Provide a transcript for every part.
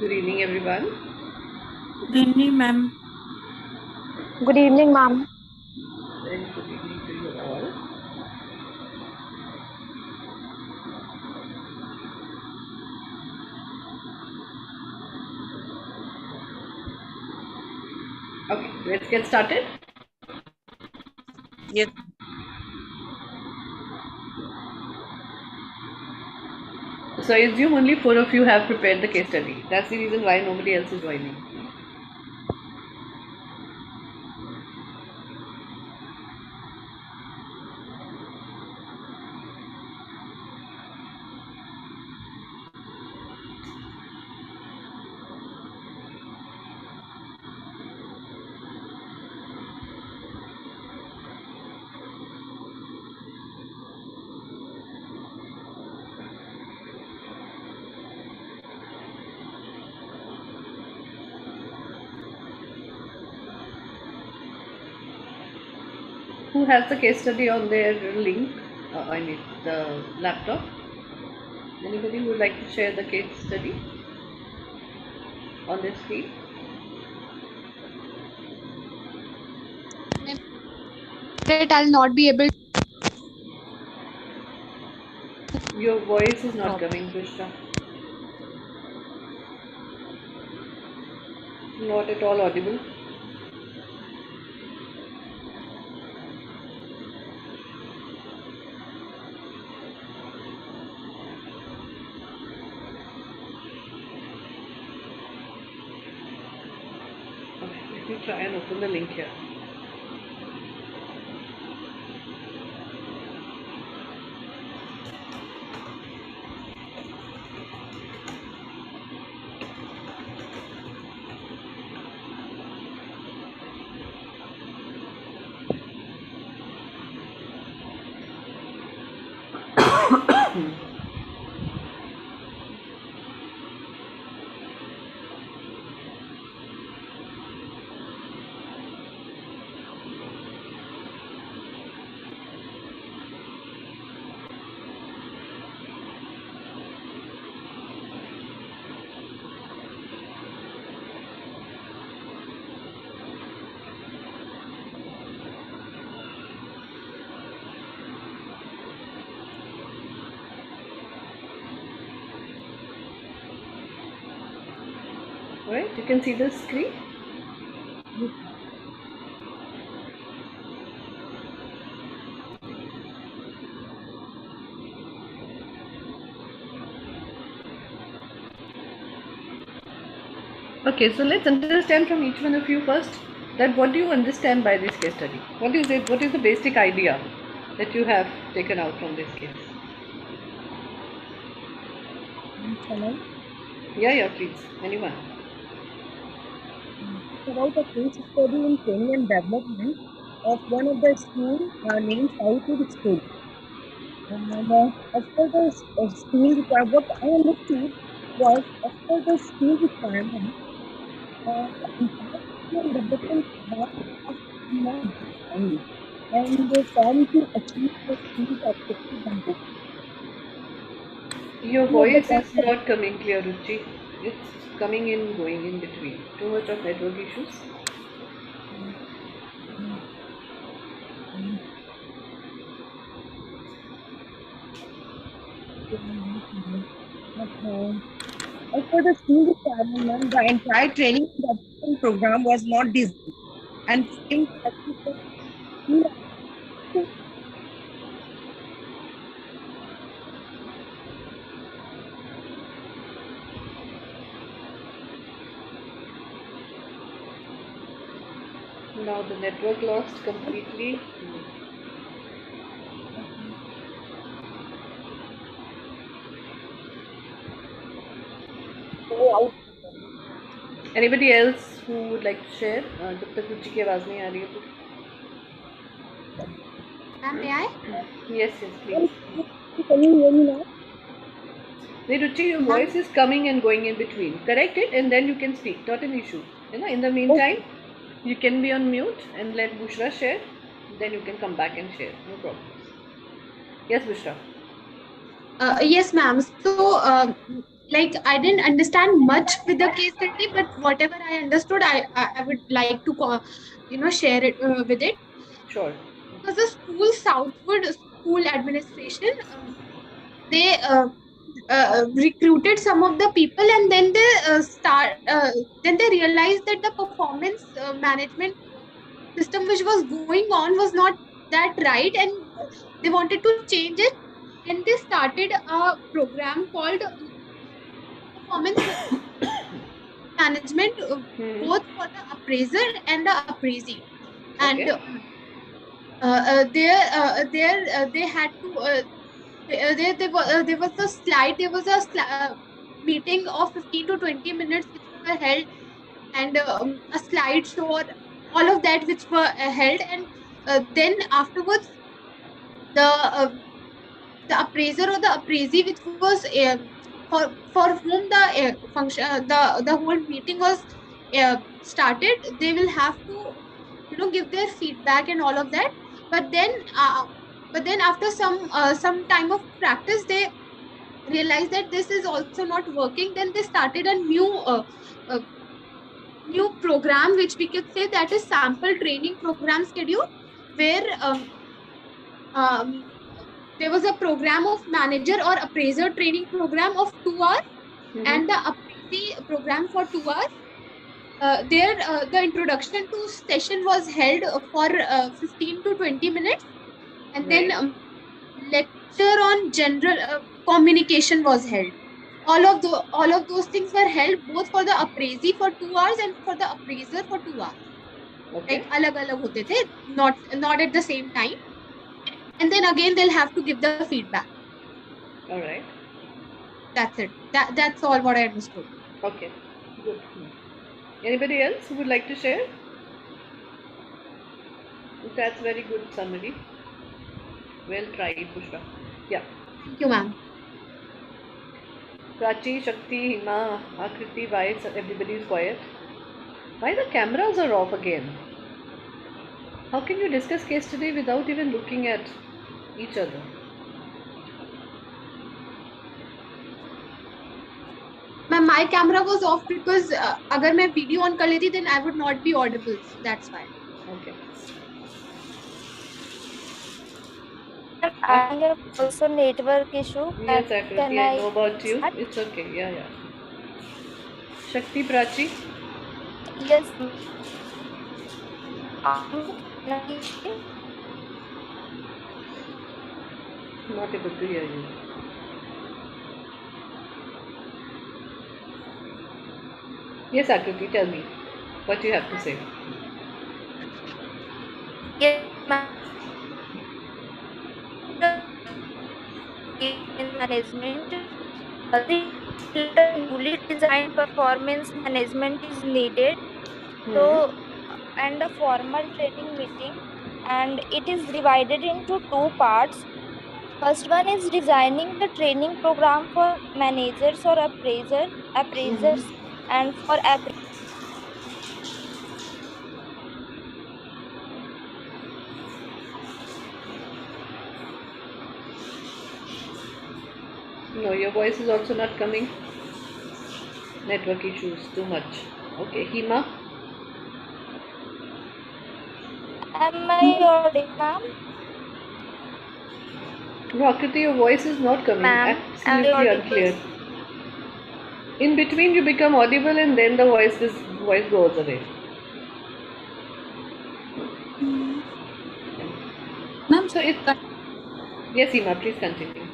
Good evening, everyone. Good evening, ma'am. Good evening, ma'am. Very good evening to you all. Okay, let's get started. Yes. So I assume only 4 of you have prepared the case study. That's the reason why nobody else is joining. Who has the case study on their link? I mean, the laptop. Anybody who would like to share the case study on their screen? I'll not be able. Your voice is not coming, Krishna. Not at all audible. Okay, let me try and open the link here. Alright, you can see the screen. Okay, so let's understand from each one of you first that what do you understand by this case study? What is it? What is the basic idea that you have taken out from this case? Hello. Yeah, please. Anyone? It's about a case study in training and development of one of the schools named Untitled School. As per the school requirement, what I understood was as per the school requirement, the development was not defined, and they formed to achieve the school's objective and goals. Your Two of the voice is concepts. not coming clear, Ruchi. It's coming in, going in between. Too much of network issues. As per the school requirement, the entire training and development program was not designed and framed to achieve the school objectives. Now the network lost completely. Anybody else who would like to share? जब तक रुचि की आवाज नहीं आ रही है तो. Ma'am, may I? Yes, please. Can you hear me now? The Ruchi, your voice is coming and going in between. Correct it and then you can speak. Not an issue. In the meantime, you can be on mute and let Bushra share. Then you can come back and share. No problem. Yes, Bushra. Yes, ma'am. So, like I didn't understand much with the case study, but whatever I understood, I would like to share it with it. Sure. It was a school, Southwood School Administration. They recruited some of the people, and then they then they realized that the performance management system which was going on was not that right, and they wanted to change it. Then they started a program called performance management, Hmm. both for the appraiser and the appraisee. And Okay. they had to there was a slide, there was a meeting of 15 to 20 minutes which were held, and a slideshow or all of that which were held. And then afterwards, the uh, the appraiser or the appraisee which was for whom the function the whole meeting was started, they will have to give their feedback and all of that. But then uh, after some time of practice, they realized that this is also not working. Then they started a uh, new program, which we could say that is sample training program schedule, where um, there was a program of manager or appraiser training program of 2 hours, and the Mm-hmm. appraisee program for 2 hours. There, the introduction to session was held for 15 to 20 minutes, and then Right. lecture on general communication was held. All of those things were held both for the appraisee for 2 hours and for the appraiser for 2 hours. Okay. Like alag alag hote the, not at the same time. And then again they'll have to give the feedback. All right. That's it. That's all what I understood. Okay. Good. Anybody else who would like to share? That's very good summary. Well tried, Bushra. Yeah. Thank you, ma'am. Prachi, Shakti, Hima, Akriti, why everybody is quiet? Why the cameras are off again? How can you discuss case study without even looking at each other? My camera was off because agar मैं video on कर लेती, then I would not be audible. So that's why. Okay. I have also network issue. Yes, Akriti, Can I know about you. start? It's okay. Yeah, yeah. Shakti, Prachi. Yes. Can I say? Not able to hear you. Yes, Akriti, tell me what you have to say. Yes, ma'am. In management, the newly designed performance management is needed. Hmm. So, and a formal training meeting, and it is divided into two parts. First one is designing the training program for managers or Mm-hmm. appraisers, and for No, your voice is also not coming. Network issues, too much. Okay, Hima. am I audible, ma'am? No, Akriti, your voice is not coming. Ma'am, am I Absolutely audible? unclear. In between, you become audible, and then the voice goes away. Ma'am, So it. Yes, Hima, please continue.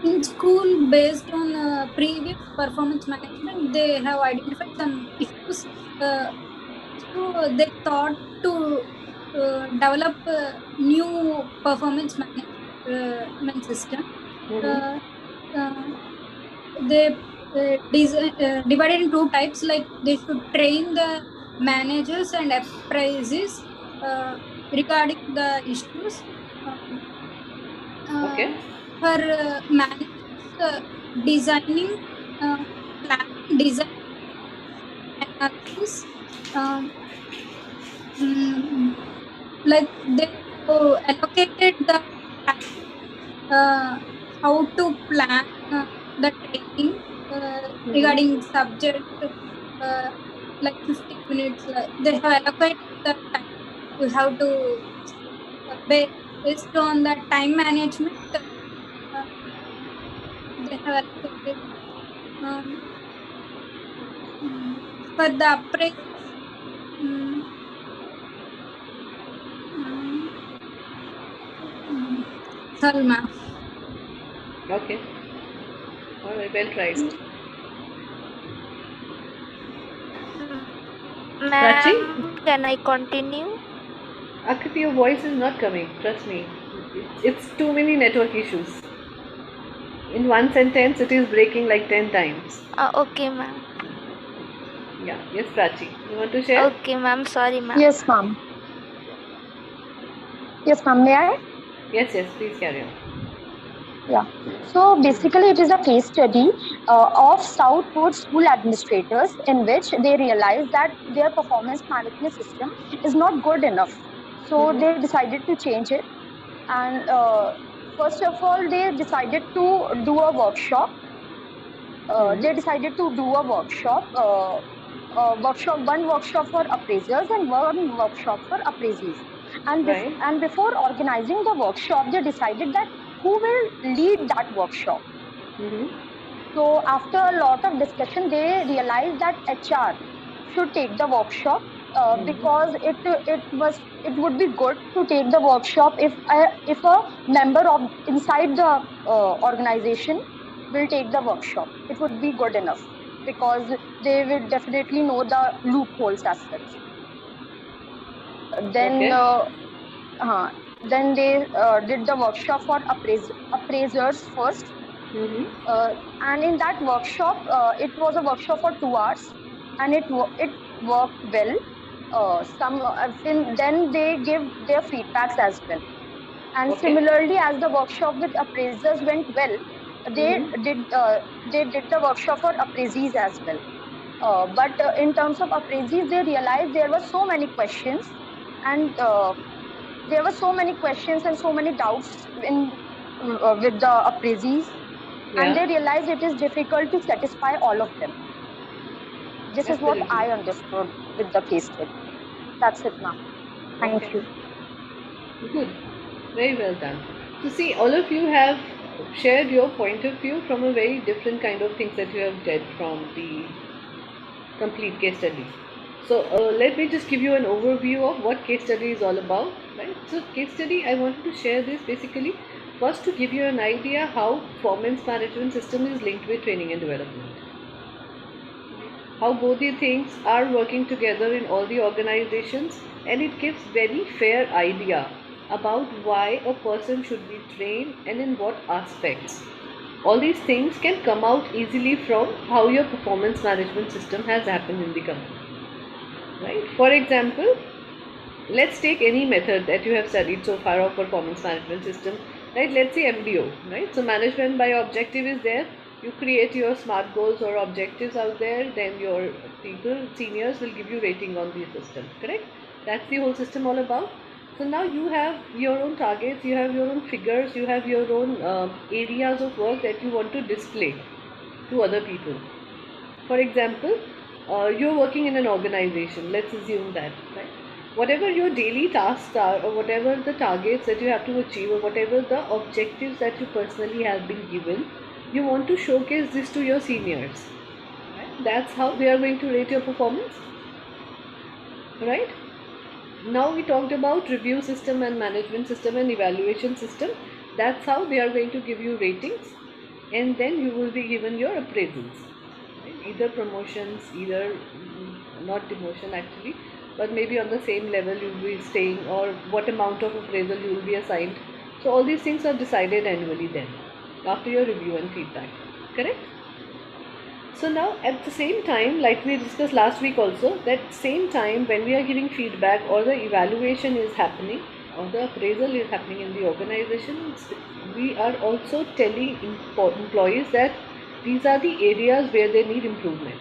in school, based on previous performance management, they have identified some issues. So they thought to develop a new performance management system. Mm-hmm. Uh, uh, they divided in two types. Like they should train the managers and appraisees regarding the issues. Okay. For managers, designing, planning, design, analysis, um, like they allocated the time how to plan the training regarding subject like 15 minutes. They have allocated the time. You have to based on the time management. They have allocated for the appraisals. Sorry, ma'am. Okay. All right, well tried. Prachi? Ma'am, can I continue? Akriti, your voice is not coming. Trust me. It's too many network issues. In one sentence, it is breaking like 10 times. Okay, ma'am. Yeah. Yes, Prachi. You want to share? Okay, ma'am. Sorry, ma'am. Yes, ma'am. Yes, ma'am. May I? Yes, yes. Please carry on. Yeah. So basically, it is a case study of Southwood school administrators in which they realized that their performance management system is not good enough. So they decided to change it. And first of all, they decided to do a workshop. One workshop for appraisers and one workshop for appraisees. Right. And before organizing the workshop, they decided that who will lead that workshop. So after a lot of discussion, they realized that HR should take the workshop because it would be good to take the workshop if a member of inside the organization will take the workshop. It would be good enough because they will definitely know the loopholes as such. Then they did the workshop for appraisers first. And in that workshop, it was a workshop for 2 hours, and it worked well. Then they give their feedbacks as well. And similarly, as the workshop with appraisers went well, they did the workshop for appraisees as well. But in terms of appraisees, they realized there were so many questions, and so many doubts with the appraisees. And they realize it is difficult to satisfy all of them. This is what I understood with the case study. That's it, ma'am. Thank you. Good. Very well done. So see, all of you have shared your point of view from a very different kind of things that you have did from the complete case study. So let me just give you an overview of what case study is all about. Right. So case study, I wanted to share this basically first to give you an idea how performance management system is linked with training and development. How both the things are working together in all the organizations, and it gives very fair idea about why a person should be trained and in what aspects. All these things can come out easily from how your performance management system has happened in the company. Right? For example, let's take any method that you have studied so far of performance management system. Right? Let's say MBO. Right? So management by objective is there. You create your SMART goals or objectives out there. Then your people, seniors, will give you rating on the system. Correct? That's the whole system all about. So now you have your own targets, you have your own figures, you have your own areas of work that you want to display to other people. For example, you're working in an organization, let's assume that, right? Whatever your daily tasks are, or whatever the targets that you have to achieve, or whatever the objectives that you personally have been given, you want to showcase this to your seniors. Right? That's how they are going to rate your performance. Right? Now we talked about review system and management system and evaluation system. That's how they are going to give you ratings, and then you will be given your appraisals. Right? Either promotions, either not demotion actually, but maybe on the same level you will be staying, or what amount of appraisal you will be assigned. So all these things are decided annually then, after your review and feedback. Correct? So now at the same time, like we discussed last week also, that same time when we are giving feedback or the evaluation is happening or the appraisal is happening in the organization, we are also telling employees that these are the areas where they need improvement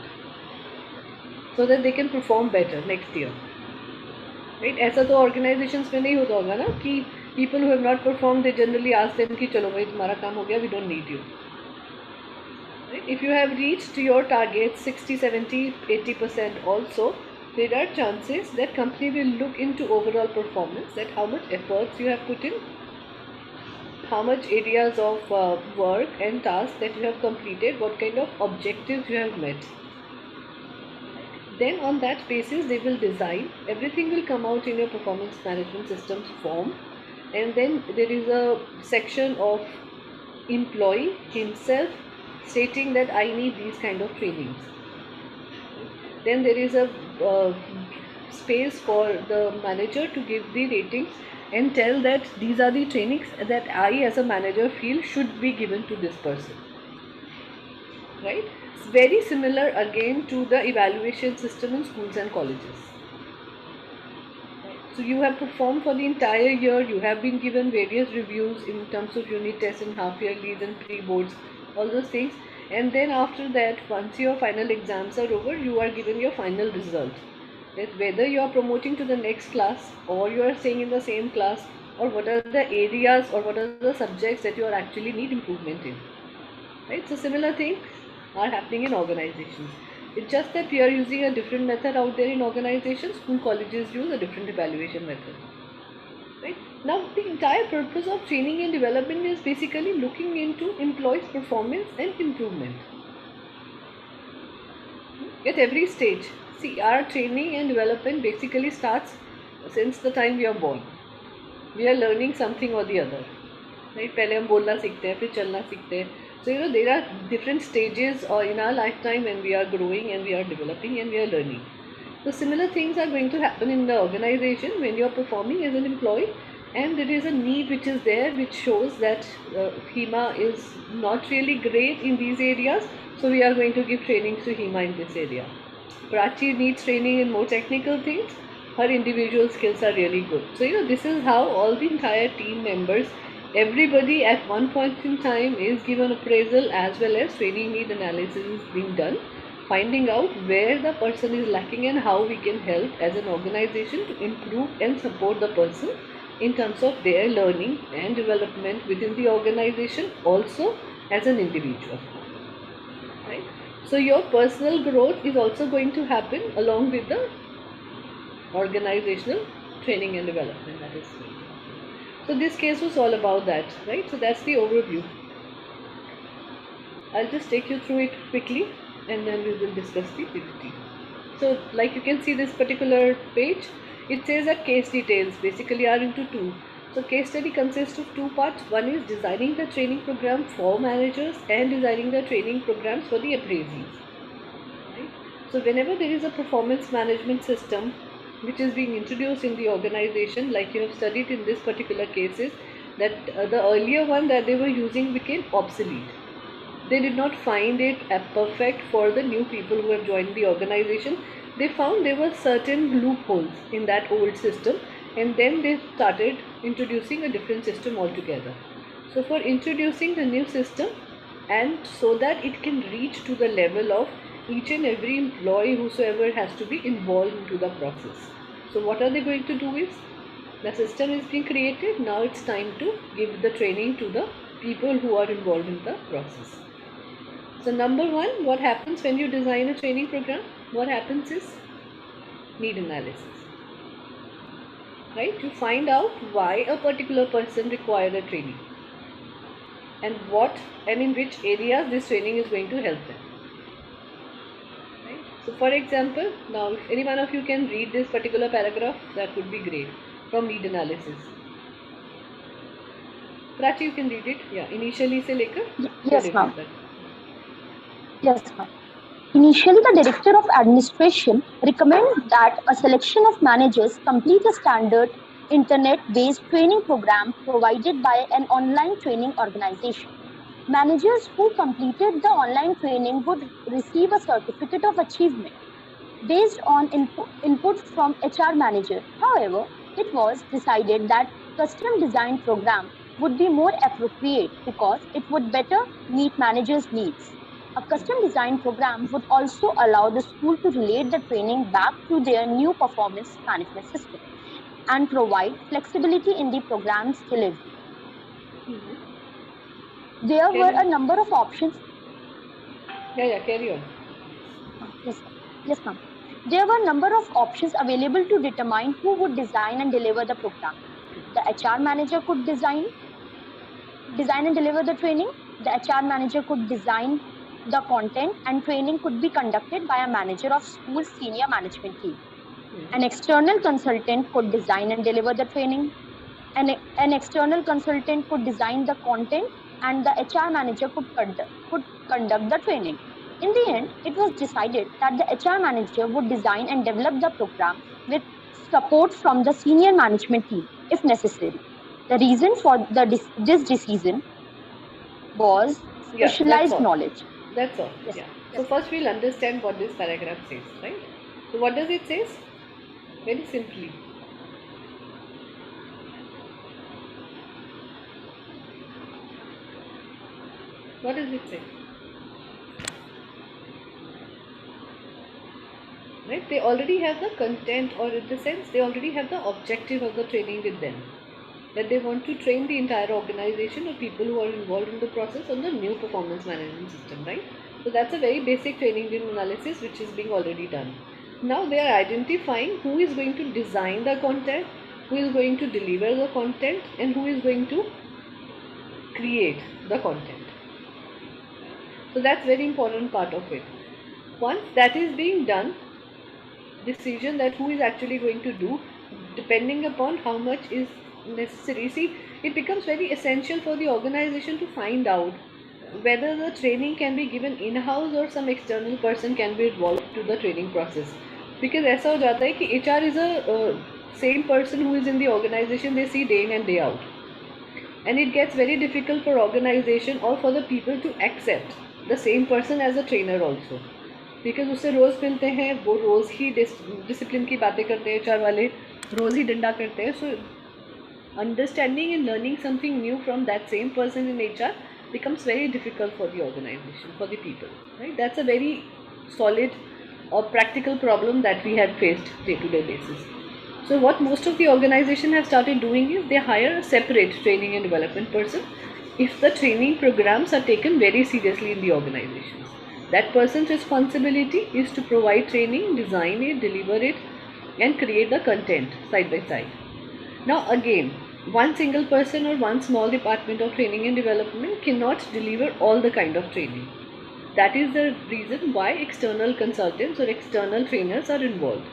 so that they can perform better next year. Right? ऐसा तो organizations में नहीं होता होगा ना कि people who have not performed, they generally ask them कि चलो भाई तुम्हारा काम हो गया, we don't need you. Right? If you have reached your target 60, 70, 80% also, there are chances that company will look into overall performance, that how much efforts you have put in, how much areas of work and tasks that you have completed, what kind of objectives you have met. Then on that basis they will design, everything will come out in your performance management systems form, and then there is a section of employee himself stating that I need these kind of trainings. Then there is a space for the manager to give the ratings and tell that these are the trainings that I as a manager feel should be given to this person. Right? It's very similar again to the evaluation system in schools and colleges. So you have performed for the entire year, you have been given various reviews in terms of unit tests and half yearlies and pre-boards, all those things, and then after that, once your final exams are over, you are given your final result. That whether you are promoting to the next class or you are staying in the same class, or what are the areas or what are the subjects that you are actually need improvement in. Right? So similar things are happening in organizations. It's just that we are using a different method out there in organizations. School colleges use a different evaluation method. Right? Now the entire purpose of training and development is basically looking into employees' performance and improvement. At every stage. See, our training and development basically starts since the time we are born. We are learning something or the other. Right? पहले हम बोलना सीखते हैं, फिर चलना सीखते हैं. So there are different stages in our lifetime when we are growing and we are developing and we are learning. So similar things are going to happen in the organization when you are performing as an employee, and there is a need which is there which shows that HEMA is not really great in these areas, so we are going to give trainings to HEMA in this area. Prachi needs training in more technical things, her individual skills are really good. So this is how all the entire team members, everybody at one point in time is given appraisal as well as training need analysis is being done, finding out where the person is lacking and how we can help as an organization to improve and support the person in terms of their learning and development within the organization, also as an individual. Right? So your personal growth is also going to happen along with the organizational training and development that is going. So this case was all about that, right? So that's the overview. I'll just take you through it quickly and then we will discuss the PPT. So like you can see this particular page, it says that case details basically are into two. So case study consists of two parts. One is designing the training program for managers and designing the training programs for the appraisees. Right? So whenever there is a performance management system which is being introduced in the organization, like you have studied in this particular cases, that the earlier one that they were using became obsolete. They did not find it perfect for the new people who have joined the organization. They found there were certain loopholes in that old system, and then they started introducing a different system altogether. So for introducing the new system, and so that it can reach to the level of each and every employee whosoever has to be involved into the process. So what are they going to do is, the system is being created, now it's time to give the training to the people who are involved in the process. So number one, what happens when you design a training program? What happens is need analysis. Right? You find out why a particular person required a training and what and in which areas this training is going to help them. Right? So for example, now if any one of you can read this particular paragraph, that would be great, from need analysis. Prachi, you can read it. Yeah, initially se lekar. Yes, ma'am. Yes, ma'am. Initially, the Director of Administration recommended that a selection of managers complete a standard internet-based training program provided by an online training organization. Managers who completed the online training would receive a certificate of achievement based on input from HR manager. However, it was decided that custom design program would be more appropriate because it would better meet managers' needs. A custom design program would also allow the school to relate the training back to their new performance management system. and provide flexibility in the program's delivery. There were a number of options. Carry on. Yes, ma'am. Yes, ma'am. There were a number of options available to determine who would design and deliver the program. The HR manager could design and deliver the training. The HR manager could design the content, and training could be conducted by a manager of school's senior management team. An external consultant could design and deliver the training. An external consultant could design the content, and the HR manager could conduct the training. In the end, it was decided that the HR manager would design and develop the program with support from the senior management team if necessary. The reason for this decision was specialized knowledge. That's all. Yes. Yeah. Yes. So first we'll understand what this paragraph says, right? So what does it say? Very simply. What does it say? Right? They already have the content, or in the sense, they already have the objective of the training with them. That they want to train the entire organization or people who are involved in the process on the new performance management system, right? So that's a very basic training need analysis which is being already done. Now they are identifying who is going to design the content, who is going to deliver the content, and who is going to create the content. So that's very important part of it. Once that is being done, decision that who is actually going to do, depending upon how much is necessary. See, it becomes very essential for the organization to find out whether the training can be given in-house or some external person can be involved to the training process. Because ऐसा हो जाता है कि HR is a same person who is in the organization, they see day in and day out. And it gets very difficult for organization or for the people to accept the same person as a trainer also. Because उससे रोज़ मिलते हैं, वो रोज़ ही discipline की बातें करते हैं, HR वाले रोज़ ही डंडा करते हैं. So understanding and learning something new from that same person in HR becomes very difficult for the organization, for the people, right? That's a very solid or practical problem that we have faced day-to-day basis. So what most of the organization have started doing is they hire a separate training and development person if the training programs are taken very seriously in the organizations. That person's responsibility is to provide training, design it, deliver it, and create the content side by side. Now again, one single person or one small department of training and development cannot deliver all the kind of training. That is the reason why external consultants or external trainers are involved.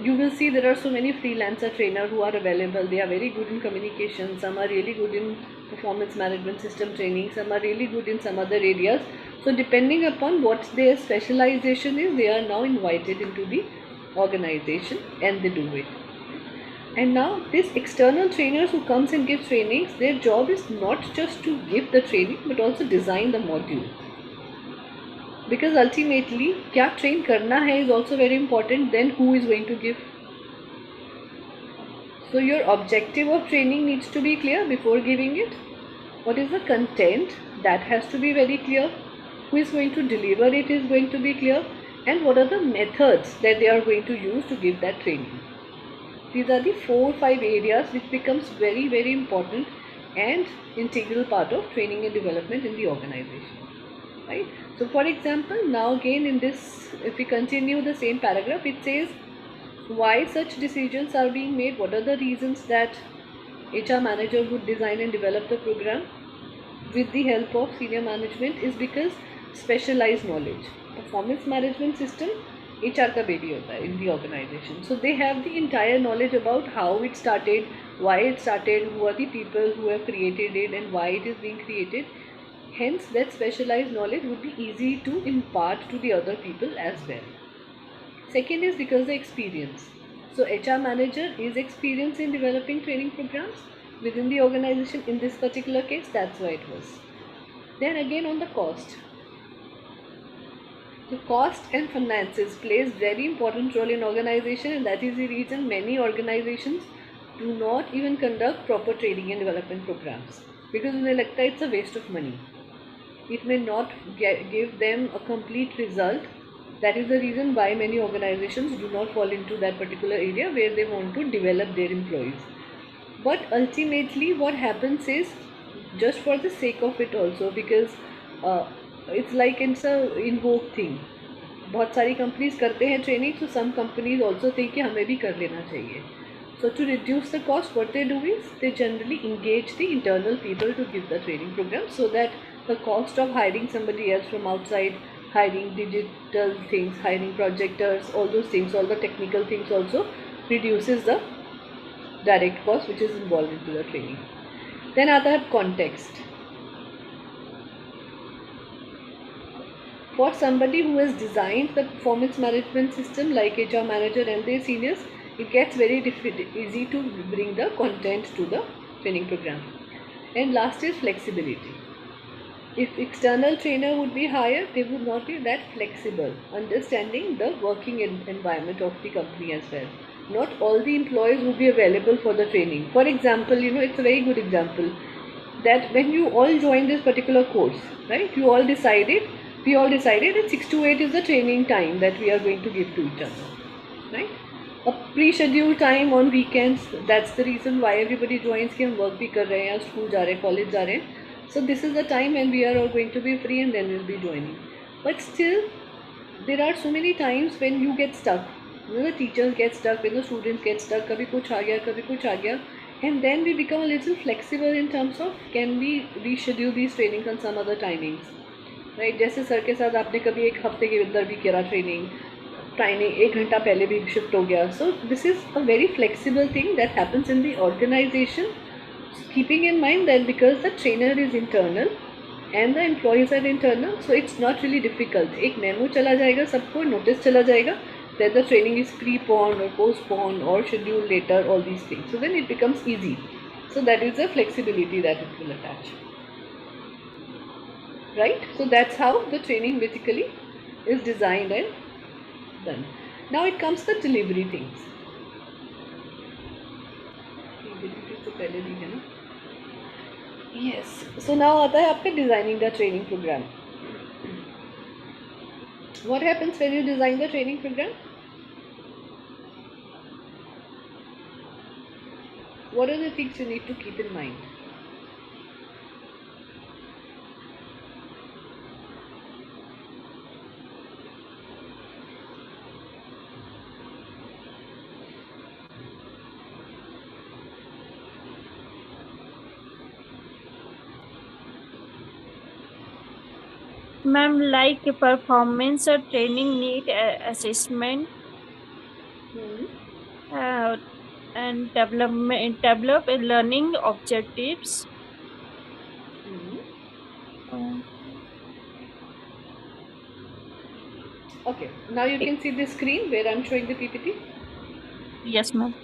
You will see there are so many freelancer trainers who are available. They are very good in communication, some are really good in performance management system training, some are really good in some other areas. So depending upon what their specialization is, they are now invited into the organization and they do it. And now these external trainers who comes and gives trainings, their job is not just to give the training but also design the module. Because ultimately, क्या train करना है is also very important. Then who is going to give? So your objective of training needs to be clear before giving it. What is the content? That has to be very clear. Who is going to deliver it is going to be clear. And what are the methods that they are going to use to give that training? These are the 4 or 5 areas which becomes very, very important and integral part of training and development in the organization. Right? So for example, now again in this, if we continue the same paragraph, it says why such decisions are being made, what are the reasons that HR manager would design and develop the program with the help of senior management is because specialized knowledge. Performance management system HR का baby होता है in the organization. So they have the entire knowledge about how it started, why it started, who are the people who have created it and why it is being created. Hence, that specialized knowledge would be easy to impart to the other people as well. Second is because the experience. So HR manager is experienced in developing training programs within the organization. In this particular case, that's why it was. Then again on the cost. The cost and finances plays very important role in organization, and that is the reason many organizations do not even conduct proper training and development programs because उन्हें लगता है it's a waste of money. It may not give them a complete result That is the reason why many organizations do not fall into that particular area where they want to develop their employees. But ultimately what happens is just for the sake of it also, because it's like it's a in vogue thing. बहुत सारी companies करते हैं training, तो some companies also think कि हमें भी कर लेना चाहिए. So to reduce the cost, what they do is they generally engage the internal people to give the training program, so that the cost of hiring somebody else from outside, hiring digital things, hiring projectors, all those things, all the technical things also reduces the direct cost which is involved into the training. Then आता है context. For somebody who has designed the performance management system like HR manager and their seniors, it gets very easy to bring the content to the training program. And last is flexibility. If external trainer would be hired, they would not be that flexible, understanding the working environment of the company as well. Not all the employees would be available for the training. For example, it's a very good example that when you all joined this particular course, right, we all decided that 6 to 8 is the training time that we are going to give to each other, right? A pre-scheduled time on weekends, that's the reason why everybody joins कि हम work भी कर रहे हैं, school जा रहे हैं, college जा रहे हैं. So this is the time when we are all going to be free and then we'll be joining. But still, there are so many times when you get stuck. The teachers get stuck, when the students get stuck, कभी कुछ आ गया, कभी कुछ आ गया. And then we become a little flexible in terms of can we reschedule these trainings on some other timings. Right, जैसे sir के साथ आपने कभी एक हफ्ते के अंदर भी किया ट्रेनिंग 1 घंटा पहले भी शिफ्ट हो गया. So this is a very flexible thing that happens in the organization, keeping in mind that because the trainer is internal and the employees are internal, so it's not really difficult. एक memo चला जाएगा, सबको notice चला जाएगा that the training is preponed or postponed or scheduled later, all these things. So then it becomes easy. So that is the flexibility that it will attach. Right? So that's how the training basically is designed and done. Now it comes the delivery things. Yes. So now आता है आपका designing the training program. What happens when you design the training program? What are the things you need to keep in mind? Ma'am, like performance or training need assessment and develop learning objectives. Okay, now you can see the screen where I'm showing the PPT. Yes, ma'am.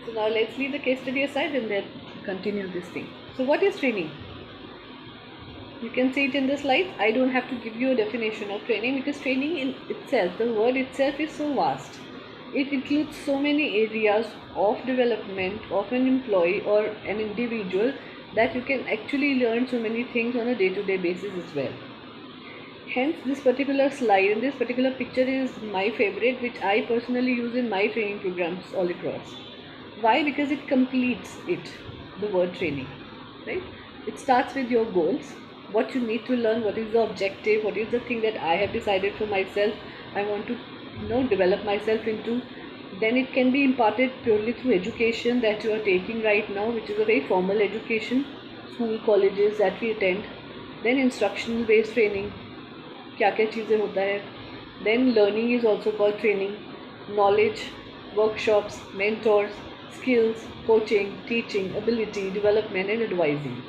So now let's leave the case study aside and then continue this thing. So what is training? You can see it in the slides. I don't have to give you a definition of training because training in itself, the word itself is so vast. It includes so many areas of development of an employee or an individual that you can actually learn so many things on a day-to-day basis as well. Hence, this particular slide and this particular picture is my favorite, which I personally use in my training programs all across. Why? Because it completes it, the word training, right? It starts with your goals, what you need to learn, what is the objective, what is the thing that I have decided for myself, I want to develop myself into. Then it can be imparted purely through education that you are taking right now, which is a very formal education, school, colleges that we attend. Then instructional based training, क्या क्या चीज़ें होता है. Then learning is also called training, knowledge, workshops, mentors, skills, coaching, teaching, ability, development and advising.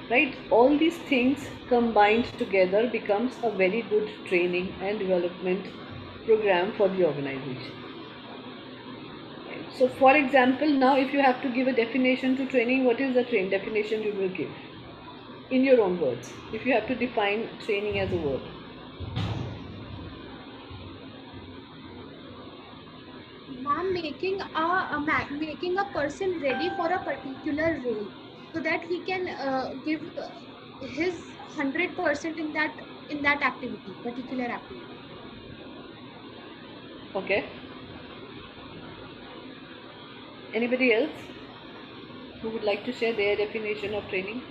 Right? All these things combined together becomes a very good training and development program for the organization. So for example, now if you have to give a definition to training, what is the definition you will give? In your own words, if you have to define training as a word. Ma'am, making a person ready for a particular role so that he can give his 100% in that in that activity, particular activity. Okay. Anybody else who would like to share their definition of training?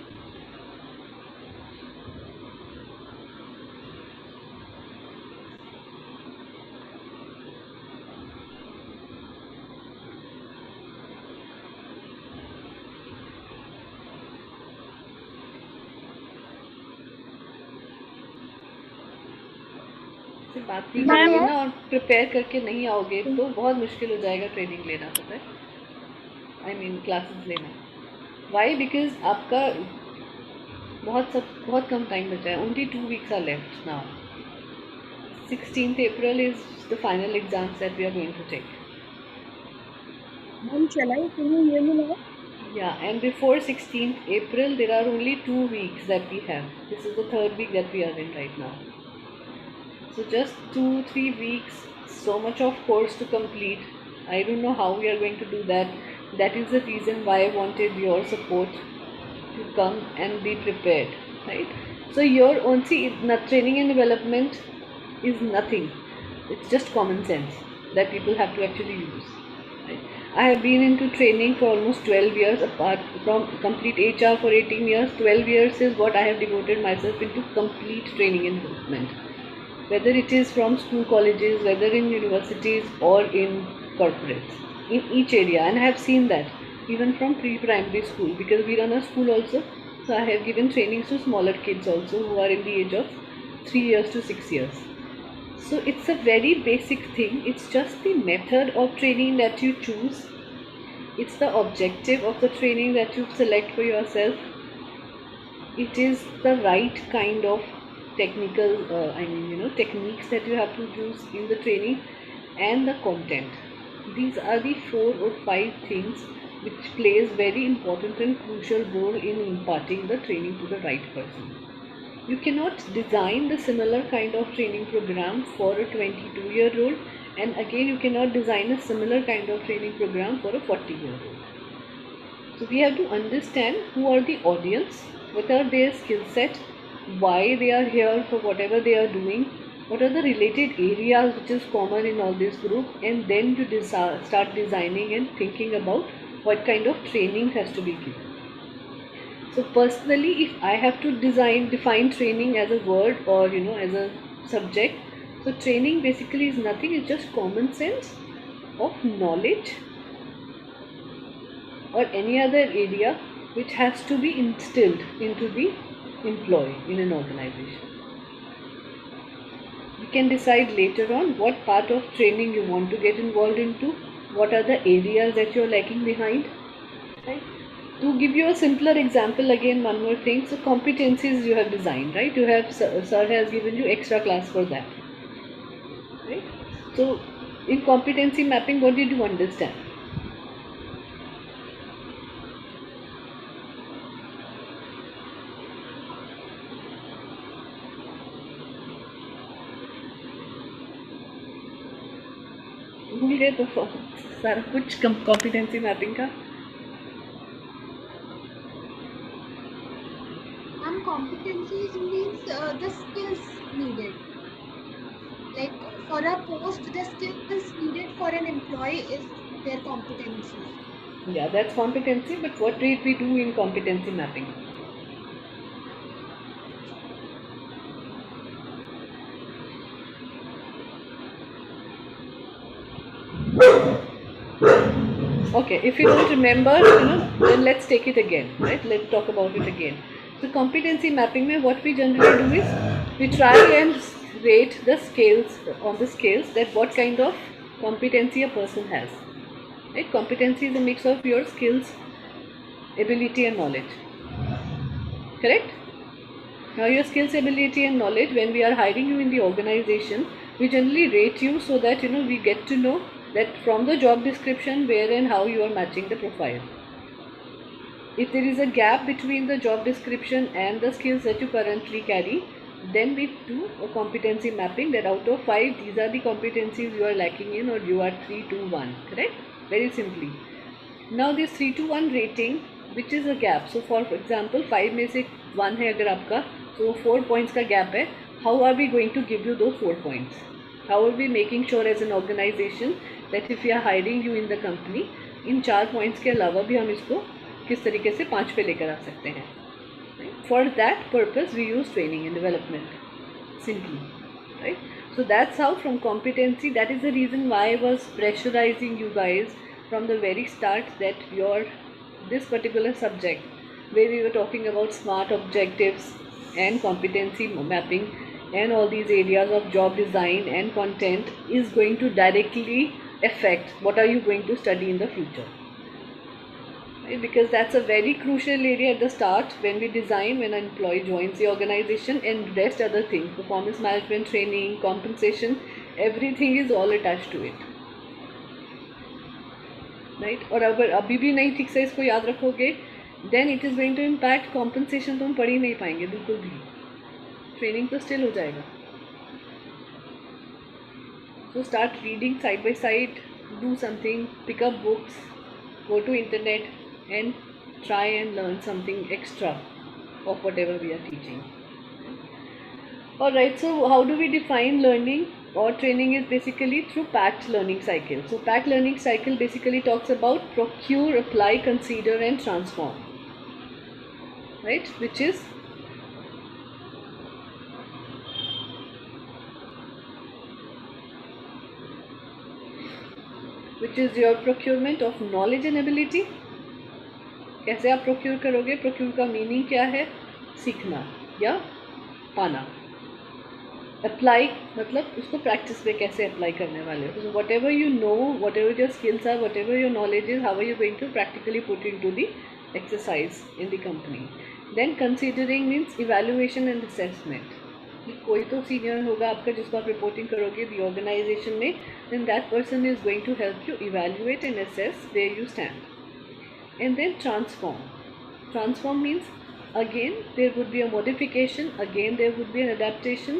बात नहीं करोगे ना और prepare करके नहीं आओगे तो बहुत मुश्किल हो जाएगा ट्रेनिंग लेना, पता है, आई मीन क्लासेस लेना. वाई? बिकॉज आपका बहुत कम टाइम बचा है. Only 2 weeks are left now. 16th April is the final exams that we are going to take. Ma'am, shall I? Can you hear me now? Yeah, and before 16th April, there are only 2 weeks that we have. This is the 3rd week that we are in right now. So just 2-3 weeks, so much of course to complete. I don't know how we are going to do that. That is the reason why I wanted your support to come and be prepared, right? So your own, see, training and development is nothing. It's just common sense that people have to actually use. Right? I have been into training for almost 12 years, apart from complete HR for 18 years. 12 years is what I have devoted myself into complete training and development. Whether it is from school, colleges, whether in universities or in corporates, in each area. And I have seen that even from pre-primary school, because we run a school also. So I have given trainings to smaller kids also who are in the age of 3 years to 6 years. So it's a very basic thing. It's just the method of training that you choose. It's the objective of the training that you select for yourself. It is the right kind of technical, techniques that you have to use in the training, and the content. These are the 4 or 5 things which plays very important and crucial role in imparting the training to the right person. You cannot design the similar kind of training program for a 22-year-old, and again you cannot design a similar kind of training program for a 40-year-old. So we have to understand who are the audience, what are their skill set, why they are here for whatever they are doing, what are the related areas which is common in all this group, and then to start designing and thinking about what kind of training has to be given. So personally, if I have to define training as a word or as a subject, so training basically is nothing, it's just common sense of knowledge or any other area which has to be instilled into the employee in an organization. You can decide later on what part of training you want to get involved into, what are the areas that you're lagging behind. Right? To give you a simpler example, again one more thing, so competencies you have designed, right? You have, sir has given you extra class for that. Right? So in competency mapping, what did you understand? भूल गए तो सारा कुछ competency mapping का. Competencies means the skills needed. Like for a post, the skills needed for an employee is their competencies. Yeah, that's competency, but what did we do in competency mapping? Okay, if you don't remember, then let's take it again, right? Let's talk about it again. So competency mapping mein what we generally do is we try and rate the scales on the scales that what kind of competency a person has. Right? Competency is a mix of your skills, ability and knowledge. Correct? Now your skills, ability and knowledge, when we are hiring you in the organization, we generally rate you so that we get to know that from the job description where and how you are matching the profile. If there is a gap between the job description and the skills that you currently carry, then we do a competency mapping that out of 5, these are the competencies you are lacking in, or you are 3 to 1, correct? Very simply. Now this 3 to 1 rating, which is a gap. So for example, 5 में से 1 है अगर आपका, so 4 points का gap है, how are we going to give you those 4 points? How are we making sure as an organization that if we are hiring you in the company, in 4 points के अलावा भी हम इसको किस तरीके से 5 पे लेकर आ सकते हैं? For that purpose, we use training and development, simply, right? So that's how from competency, that is the reason why I was pressurizing you guys from the very start that this particular subject, where we were talking about SMART objectives and competency mapping and all these areas of job design and content, is going to directly affect what are you going to study in the future. Right? Because that's a very crucial area at the start when we design, when an employee joins the organization, and rest other things, performance management, training, compensation, everything is all attached to it. Right? और अगर अभी भी नहीं ठीक से इसको याद रखोगे, then it is going to impact compensation. तो हम पढ़ ही नहीं पाएंगे बिल्कुल भी, ट्रेनिंग तो स्टिल हो जाएगा. So start reading side by side, do something, pick up books, go to internet and try and learn something extra of whatever we are teaching. Alright, so how do we define learning or training? Is basically through packed learning cycle. So packed learning cycle basically talks about procure, apply, consider and transform, right? Which is your procurement of knowledge and ability. कैसे आप procure करोगे? Procure का meaning क्या है? सीखना या पाना. Apply मतलब उसको प्रैक्टिस में कैसे अप्लाई करने वाले हो. Whatever you know, whatever your skills are, whatever your knowledge is, how are you going to practically put into the exercise in the company. Then considering means evaluation and assessment. कोई तो senior होगा आपका जिसको आप reporting करोगे the organization में, then that person is going to help you evaluate and assess where you stand. And then transform. Transform means again there would be a modification, again there would be an adaptation,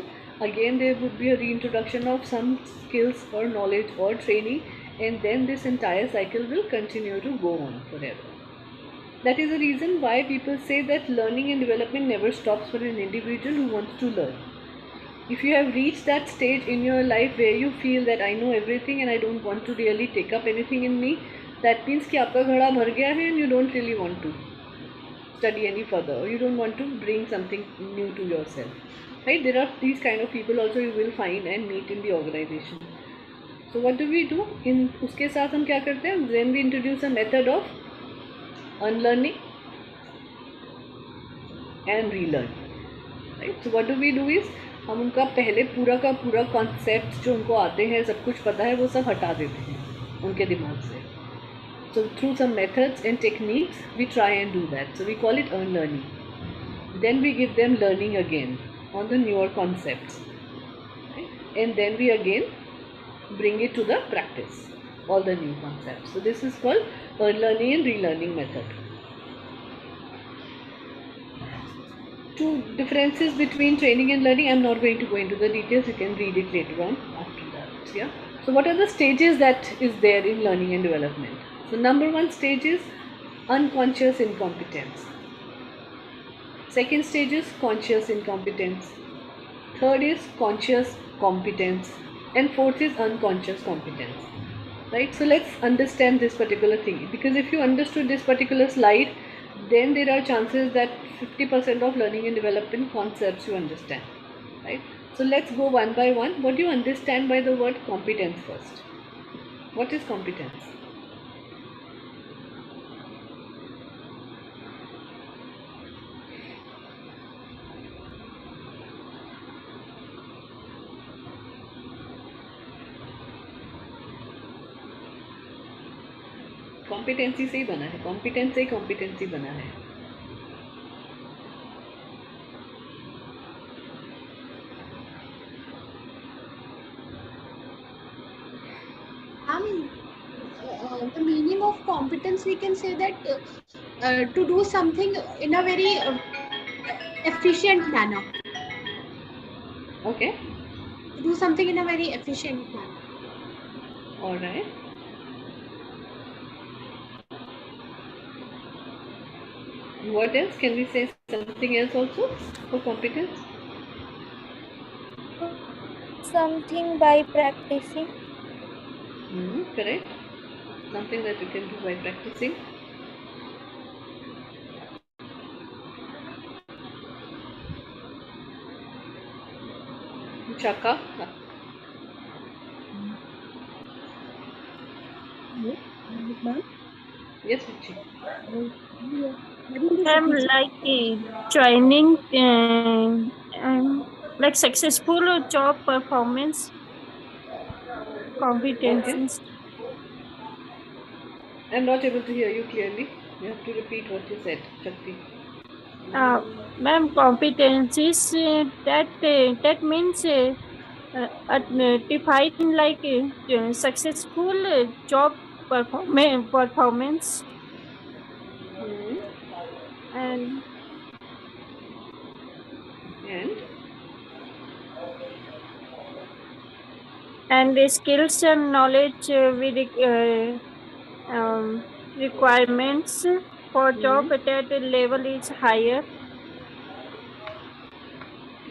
again there would be a reintroduction of some skills or knowledge or training, and then this entire cycle will continue to go on forever. That is the reason why people say that learning and development never stops for an individual who wants to learn. If you have reached that stage in your life where you feel that I know everything and I don't want to really take up anything in me, that means कि आपका घड़ा भर गया है and you don't really want to study any further, or you don't want to bring something new to yourself, right? There are these kind of people also you will find and meet in the organization. So what do we do? In उसके साथ हम क्या करते हैं? Then we introduce a method of unlearning and relearning, right? So what do we do is हम उनका पहले पूरा का पूरा कॉन्सेप्ट जो उनको आते हैं, सब कुछ पता है, वो सब हटा देते हैं उनके दिमाग से. So through some methods and techniques, we try and do that. So we call it unlearning. Then we give them learning again on the newer concepts, right? And then we again bring it to the practice, all the new concepts. So this is called unlearning and relearning method. Two differences between training and learning. I'm not going to go into the details. You can read it later on after that. Yeah. So what are the stages that is there in learning and development? So number one stage is unconscious incompetence. Second stage is conscious incompetence. Third is conscious competence. And fourth is unconscious competence. Right? So let's understand this particular thing. Because if you understood this particular slide, then there are chances that 50% of learning and development concepts you understand. Right? So let's go one by one. What do you understand by the word competence first? What is competence? Competency से ही बना है, competence से ही competency बना है. The meaning of competence, we can say that to do something in a very efficient manner. Okay. To do something in a very efficient manner. All right. What else? Can we say something else also for competence? something by practicing. Correct. Something that you can do by practicing. Chaka. Yes, Ruchi. I'm like training like successful job performance competencies. Okay. I'm not able to hear you clearly. You have to repeat what you said, Shakti. Ma'am, competencies that means define like successful job performance Hmm. and And the skills and knowledge with requirements for job at that level is higher.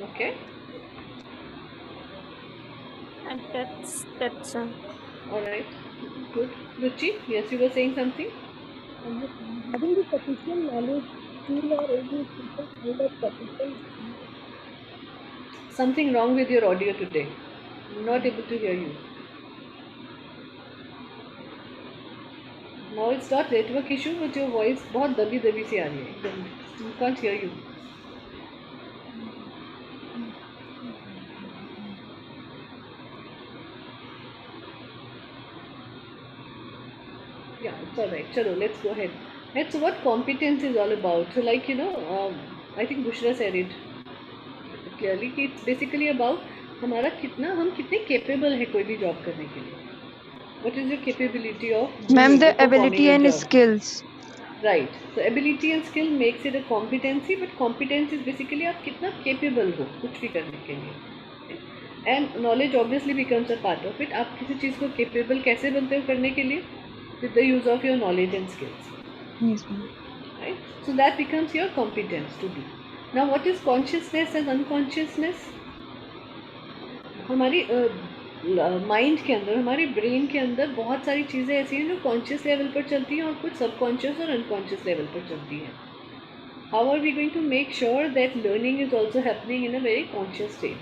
Okay. And that's All right. Good. Ruchi, yes, you were saying something. Having the sufficient knowledge, skill, or any simple kind of competence. Something wrong with your audio today. I'm not able to hear you. Now it's not network issue, but your voice बहुत दबी दबी सी आ रही है एकदम. We can't hear you. Yeah, it's all right. Chalo, let's go ahead. Right, so what competence is all about? So like, I think Bushra said it clearly कि it's basically about हम कितने capable है कोई भी job करने के लिए. What is your capability of Ma'am, doing the or performing ability a and job? skills. Right. So ability and skill makes it a competency, but competence is basically आप कितना capable हो कुछ भी करने के लिए. And knowledge obviously becomes a part of it. आप किसी चीज़ को capable कैसे बनते हो करने के लिए? With the use of your knowledge and skills. Yes, ma'am. Right? So that becomes your competence to do. Now what is consciousness and unconsciousness? हमारी माइंड के अंदर, हमारी ब्रेन के अंदर बहुत सारी चीज़ें ऐसी हैं जो कॉन्शियस लेवल पर चलती हैं और कुछ सबकॉन्शियस और अनकॉन्शियस लेवल पर चलती हैं. How are we going to make sure that learning is also happening in a very conscious stage?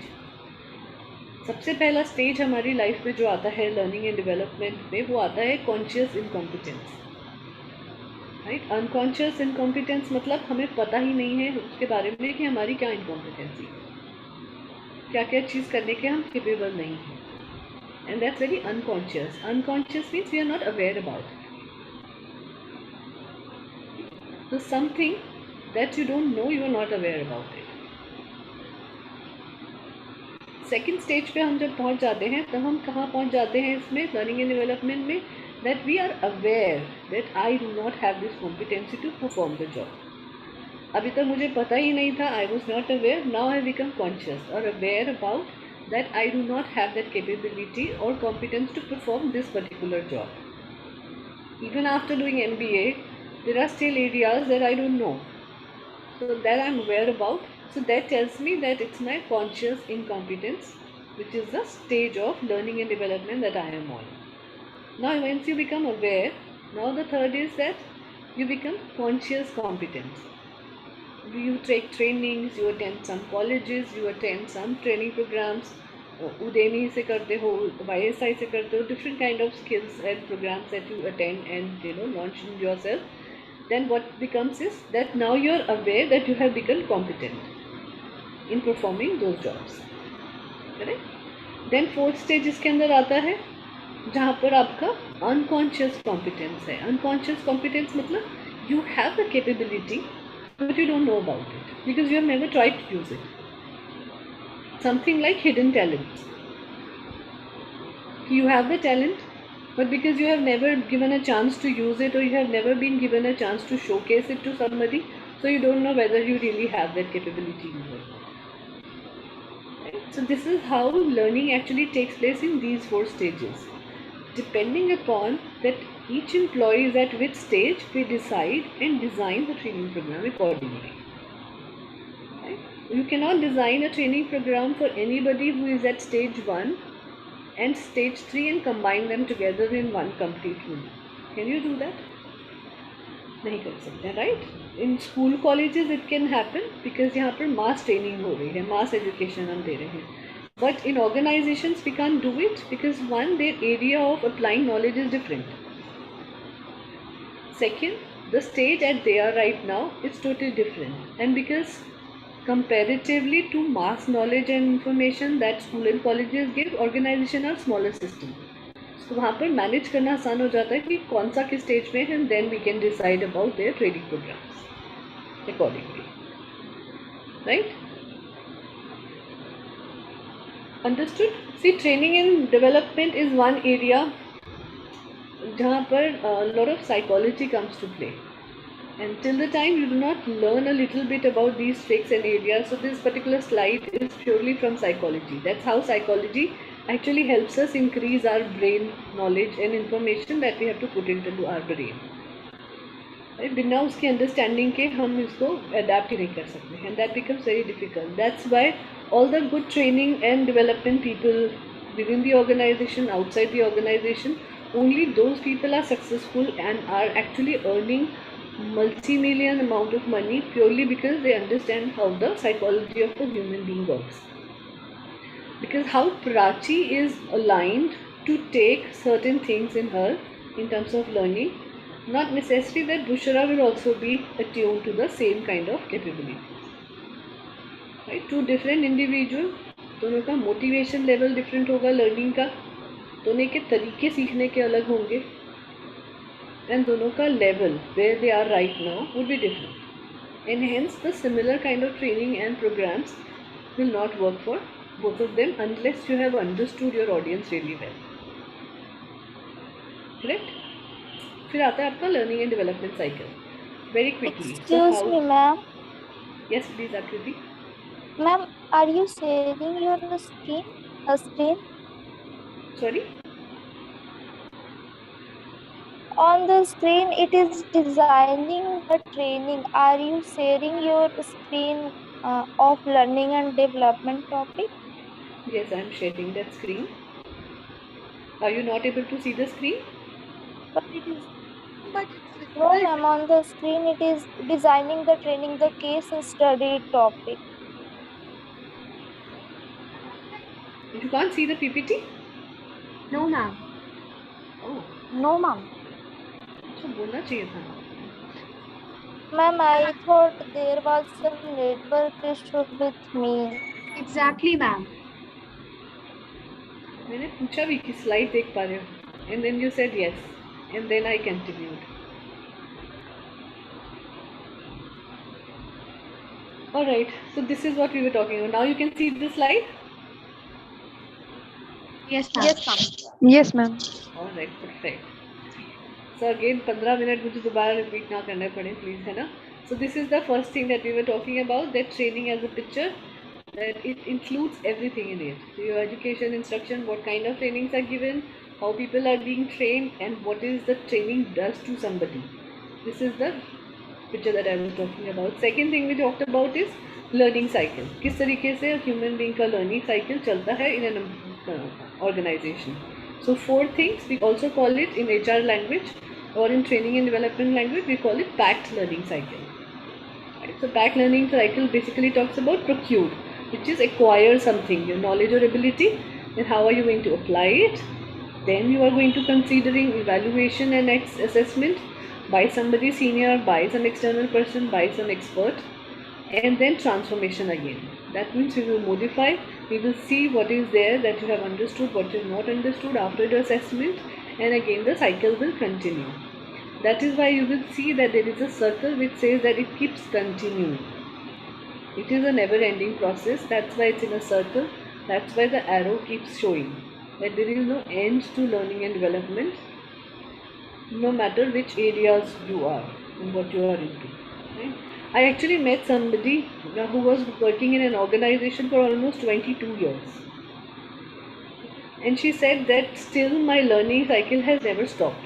सबसे पहला स्टेज हमारी लाइफ में जो आता है लर्निंग एंड डेवलपमेंट में, वो आता है conscious incompetence. Right. Unconscious incompetence मतलब हमें पता ही नहीं है उसके बारे में कि हमारी क्या इनकॉम्पिटेंसी है, क्या क्या चीज़ करने के हम केपेबल नहीं हैं. And that's very unconscious. Unconscious means we are not aware about it. So something that you don't know, you are not aware about it. Second stage पे हम जब पहुंच जाते हैं तो हम कहाँ पहुंच जाते हैं इसमें learning and development में, that we are aware that I do not have this competency to perform the job. अभी तक मुझे पता ही नहीं था, I was not aware. Now I become conscious or aware about that I do not have that capability or competence to perform this particular job. Even after doing MBA, there are still areas that I don't know. So that I'm aware about. So that tells me that it's my conscious incompetence, which is the stage of learning and development that I am on. Now once you become aware, now the third is that you become conscious competence. You take trainings, you attend some colleges, you attend some training programs, Udemy से करते हो, YSI से करते हो, different kind of skills and programs that you attend and launch in yourself. Then what becomes is that now you are aware that you have become competent in performing those jobs. Correct? Then fourth stage इसके अंदर आता है जहाँ पर आपका unconscious competence है. Unconscious competence मतलब you have the capability but you don't know about it because you have never tried to use it. Something like hidden talent. You have the talent, but because you have never given a chance to use it or you have never been given a chance to showcase it to somebody, so you don't know whether you really have that capability in you. Right? So this is how learning actually takes place in these 4 stages. Depending upon that each employee is at which stage, we decide and design the training program accordingly. Right? You cannot design a training program for anybody who is at stage 1 and stage 3 and combine them together in one complete unit. Can you do that? नहीं कर सकते, right? In school colleges it can happen because यहाँ पर mass training हो रही है, mass education हम दे रहे हैं. But in organizations we can't do it because one, their area of applying knowledge is different. Second, the stage that they are right now is totally different, and because comparatively to mass knowledge and information that school and colleges give, organization are smaller system. So वहाँ पर manage करना आसान हो जाता है कि कौन सा किस stage में है, and then we can decide about their training programs accordingly, right? Understood? See, training and development is one area जहाँ पर a lot of psychology comes to play. And till the time you do not learn a little bit about these tricks and areas, so this particular slide is purely from psychology. That's how psychology actually helps us increase our brain knowledge and information that we have to put into our brain. Right? बिना उसके understanding के हम इसको adapt ही नहीं कर सकते, and that becomes very difficult. That's why all the good training and development people within the organization, outside the organization, only those people are successful and are actually earning multi-million amount of money purely because they understand how the psychology of a human being works. Because how Prachi is aligned to take certain things in her in terms of learning, not necessary that Bushra will also be attuned to the same kind of capability. Right? Two different individuals, दोनों का motivation level different होगा learning का, दोनों के तरीके सीखने के अलग होंगे, and दोनों का level where they are right now would be different, and hence the similar kind of training and programs will not work for both of them unless you have understood your audience really well. Correct? फिर आता है आपका learning and development cycle. Very quickly. Excuse me, ma'am. Yes, please, Akriti. Ma'am, are you sharing your screen? Sorry? On the screen, it is designing the training. Are you sharing your screen of learning and development topic? Yes, I am sharing that screen. Are you not able to see the screen? But it is But it's no, visible. ma'am. On the screen, it is designing the training, the case study topic. You can't see the PPT? No, ma'am. Oh, No, ma'am. तो बोलना चाहिए था. Ma'am, I thought there was some network issue with me. Exactly, ma'am. मैंने पूछा भी कि slide देख पा रहे हो, and then you said yes, and then I continued. All right, so this is what we were talking about. Now you can see the slide. Yes, ma'am. Yes, ma'am. Yes, ma'am. All right, perfect. So again, 15 minute मुझे दोबारा repeat ना करने पड़े, please, है ना? So this is the first thing that we were talking about, that training as a picture, that it includes everything in it. So your education, instruction, what kind of trainings are given, how people are being trained, and what is the training does to somebody. This is the picture that I was talking about. Second thing we talked about is learning cycle. किस तरीके से human being का learning cycle चलता है in an organization. So 4 things, we also call it in HR language or in training and development language, we call it packed learning cycle. Right? So packed learning cycle basically talks about procure, which is acquire something, your knowledge or ability, and how are you going to apply it. Then you are going to considering evaluation and assessment by somebody senior, by some external person, by some expert, and then transformation again. That means we will modify, we will see what is there that you have understood, what you have not understood after the assessment, and again the cycle will continue. That is why you will see that there is a circle which says that it keeps continuing. It is a never-ending process. That's why it's in a circle. That's why the arrow keeps showing that there is no end to learning and development, no matter which areas you are and what you are into. Right? I actually met somebody who was working in an organization for almost 22 years. And she said that still my learning cycle has never stopped.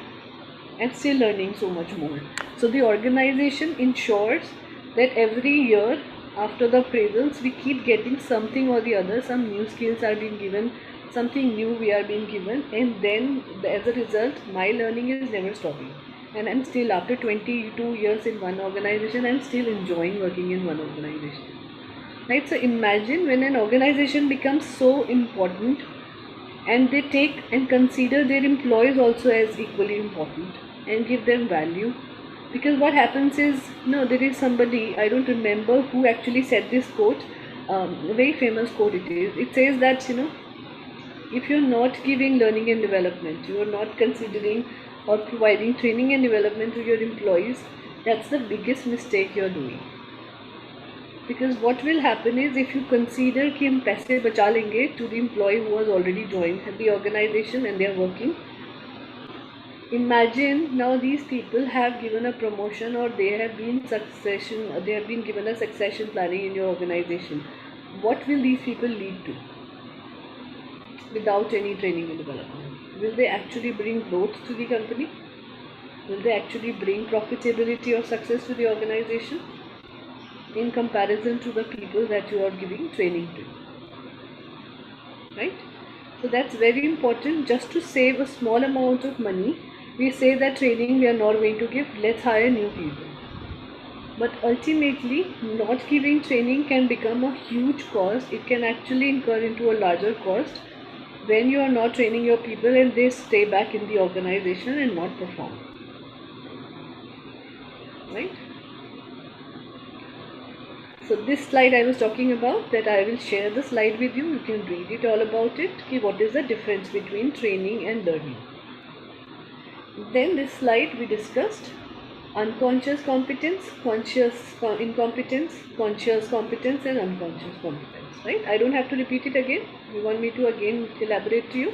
I'm still learning so much more. So the organization ensures that every year after the appraisals, we keep getting something or the other, some new skills are being given, something new we are being given, and then as a result, my learning is never stopping. And I'm still, after 22 years in one organization, I'm still enjoying working in one organization. Right? So imagine when an organization becomes so important and they take and consider their employees also as equally important and give them value. Because what happens is, there is somebody, I don't remember who actually said this quote, a very famous quote it is. It says that, if you're not giving learning and development, you are not considering or providing training and development to your employees, that's the biggest mistake you're doing. Because what will happen is, if you consider कि हम पैसे बचा लेंगे to the employee who has already joined the organization and they are working, imagine now these people have given a promotion or they have been given a succession planning in your organization. What will these people lead to without any training and development? Will they actually bring growth to the company? Will they actually bring profitability or success to the organization in comparison to the people that you are giving training to? Right? So that's very important. Just to save a small amount of money, we say that training we are not going to give, let's hire new people. But ultimately, not giving training can become a huge cost. It can actually incur into a larger cost when you are not training your people and they stay back in the organization and not perform. Right? So this slide I was talking about, that I will share the slide with you. You can read it all about it. Okay, what is the difference between training and learning? Then this slide we discussed unconscious competence, conscious incompetence, conscious competence and unconscious competence. Right? I don't have to repeat it again. You want me to again elaborate to you?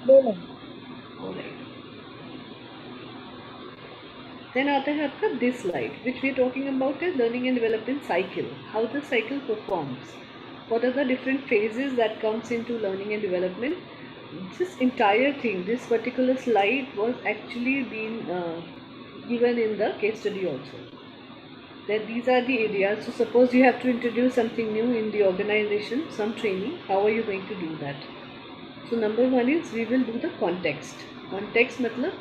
No. Alright. Then आता है आपका this slide, which we are talking about is learning and development cycle. How the cycle performs. What are the different phases that comes into learning and development? This entire thing, this particular slide was actually been given in the case study also. That these are the areas. So suppose you have to introduce something new in the organization, some training. How are you going to do that? So number one is we will do the context. Context matlab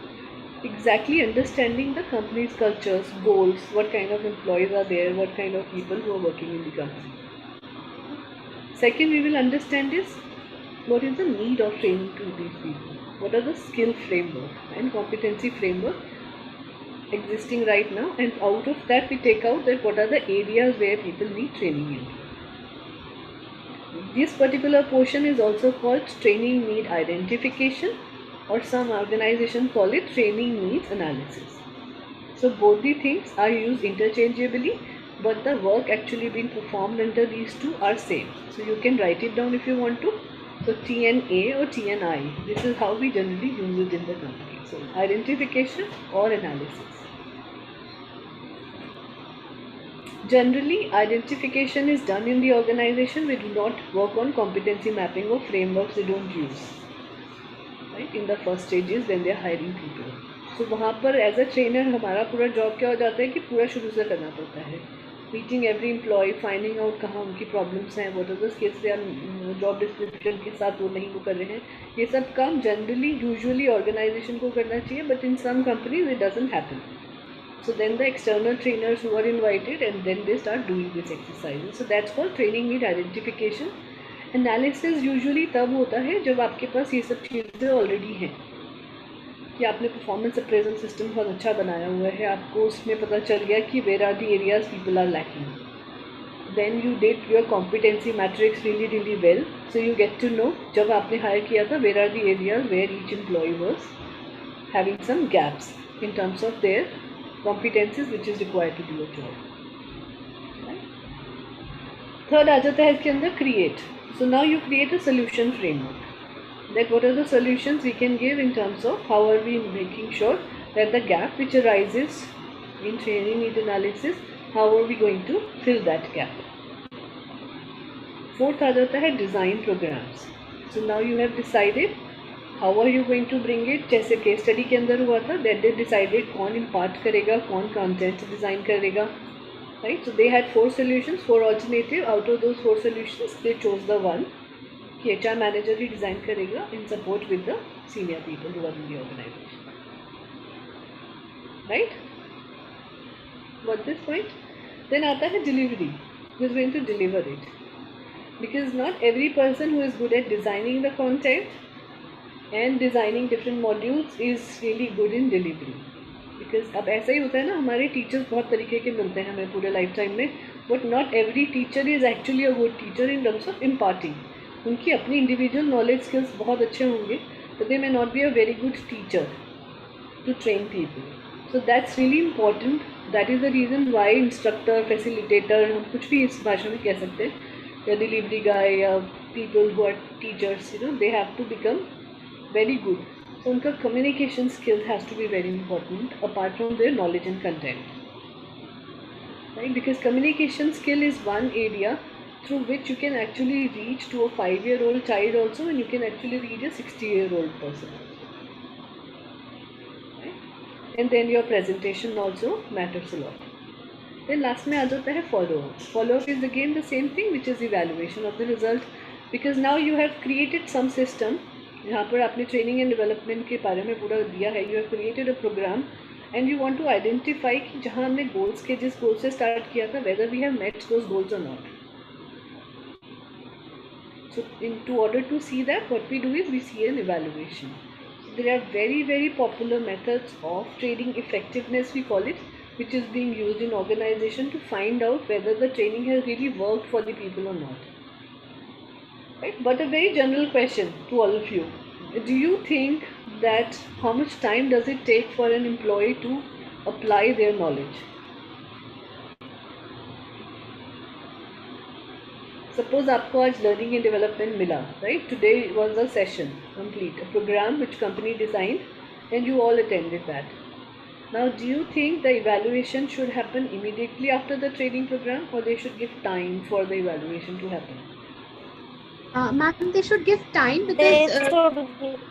exactly understanding the company's cultures, goals, what kind of employees are there, what kind of people who are working in the company. Second, we will understand is what is the need of training to these people. What are the skill framework and competency framework existing right now, and out of that we take out that what are the areas where people need training in. This particular portion is also called training need identification, or some organizations call it training needs analysis. So both the things are used interchangeably, but the work actually being performed under these two are same. So you can write it down if you want to. So TNA or TNI, this is how we generally use it in the company. So identification or analysis. Generally, identification is done in the organization. We do not work on competency mapping or frameworks we don't use. Right? In the first stages when they are hiring people. So वहाँ पर as a trainer हमारा पूरा job क्या हो जाता है कि पूरा शुरू से करना पड़ता है. Meeting every employee, finding out कहाँ उनकी problems हैं, what are the skills they are job description के साथ वो नहीं वो कर रहे हैं. ये सब काम generally usually organization को करना चाहिए, but in some companies it doesn't happen. So then the external trainers who are invited and then they start doing this exercise. So that's called training need identification. Analysis usually तब होता है जब आपके पास ये सब चीज़ें ऑलरेडी हैं, कि आपने परफॉर्मेंस अप्रेजल सिस्टम बहुत अच्छा बनाया हुआ है, आपको उसमें पता चल गया कि where are the areas people are lacking. Then you did your competency matrix really well, so you get to know जब आपने हायर किया था where are the areas where each employee was having some gaps in terms of their competencies which is required to do a job. Third आ जाता है इसके अंदर create. So now you create a solution framework. That what are the solutions we can give in terms of how are we making sure that the gap which arises in training need analysis, how are we going to fill that gap. Fourth आ जाता है design programs. So now you have decided How are you going to bring it? जैसे case study के अंदर हुआ था, that they decided कौन impart करेगा, कौन कंटेंट डिज़ाइन करेगा, right? So they had 4 solutions, 4 alternative. Out of those 4 solutions, they chose the one कि HR manager ही डिज़ाइन करेगा in support with the senior people who are in the organization, right? Got this point? Then आता है delivery. Who is going to deliver it? Because not every person who is good at designing the content and designing different modules is really good in delivery. Because अब ऐसा ही होता है ना, हमारे teachers बहुत तरीके के मिलते हैं हमें पूरे लाइफ टाइम में, but not every teacher is actually a good teacher in terms of imparting. उनकी अपनी इंडिविजुअल नॉलेज स्किल्स बहुत अच्छे होंगे, but they may not be a very good teacher to train people. So that's really important. That is the reason why instructor, facilitator, हम कुछ भी इस भाषा में कह सकते हैं, या डिलीवरी गाय या people who are teachers, you know, they have to become very good. So उनका communication skills has to be very important apart from their knowledge and content, right? Because communication skill is one area through which you can actually reach to a 5-year-old child also, and you can actually reach a 60-year-old person, right? And then your presentation also matters a lot. Then last में आ जाता है follow up. Follow up is again the same thing, which is evaluation of the result, because now you have created some system. यहाँ पर आपने training and development के बारे में पूरा दिया है. You have created a program and you want to identify कि जहाँ हमने गोल्स के, जिस गोल से स्टार्ट किया था, whether we have met those goals or not. So in to order to see that, what we do is we see an evaluation. There are very very popular methods of training effectiveness, we call it, which is being used in organization to find out whether the training has really worked for the people or not. Right? But a very general question to all of you. Do you think that how much time does it take for an employee to apply their knowledge? Suppose आपको आज learning and development मिला, right? Today was a session complete, a program which company designed and you all attended that. Now, do you think the evaluation should happen immediately after the training program, or they should give time for the evaluation to happen? Ma'am, they should give time They because should give.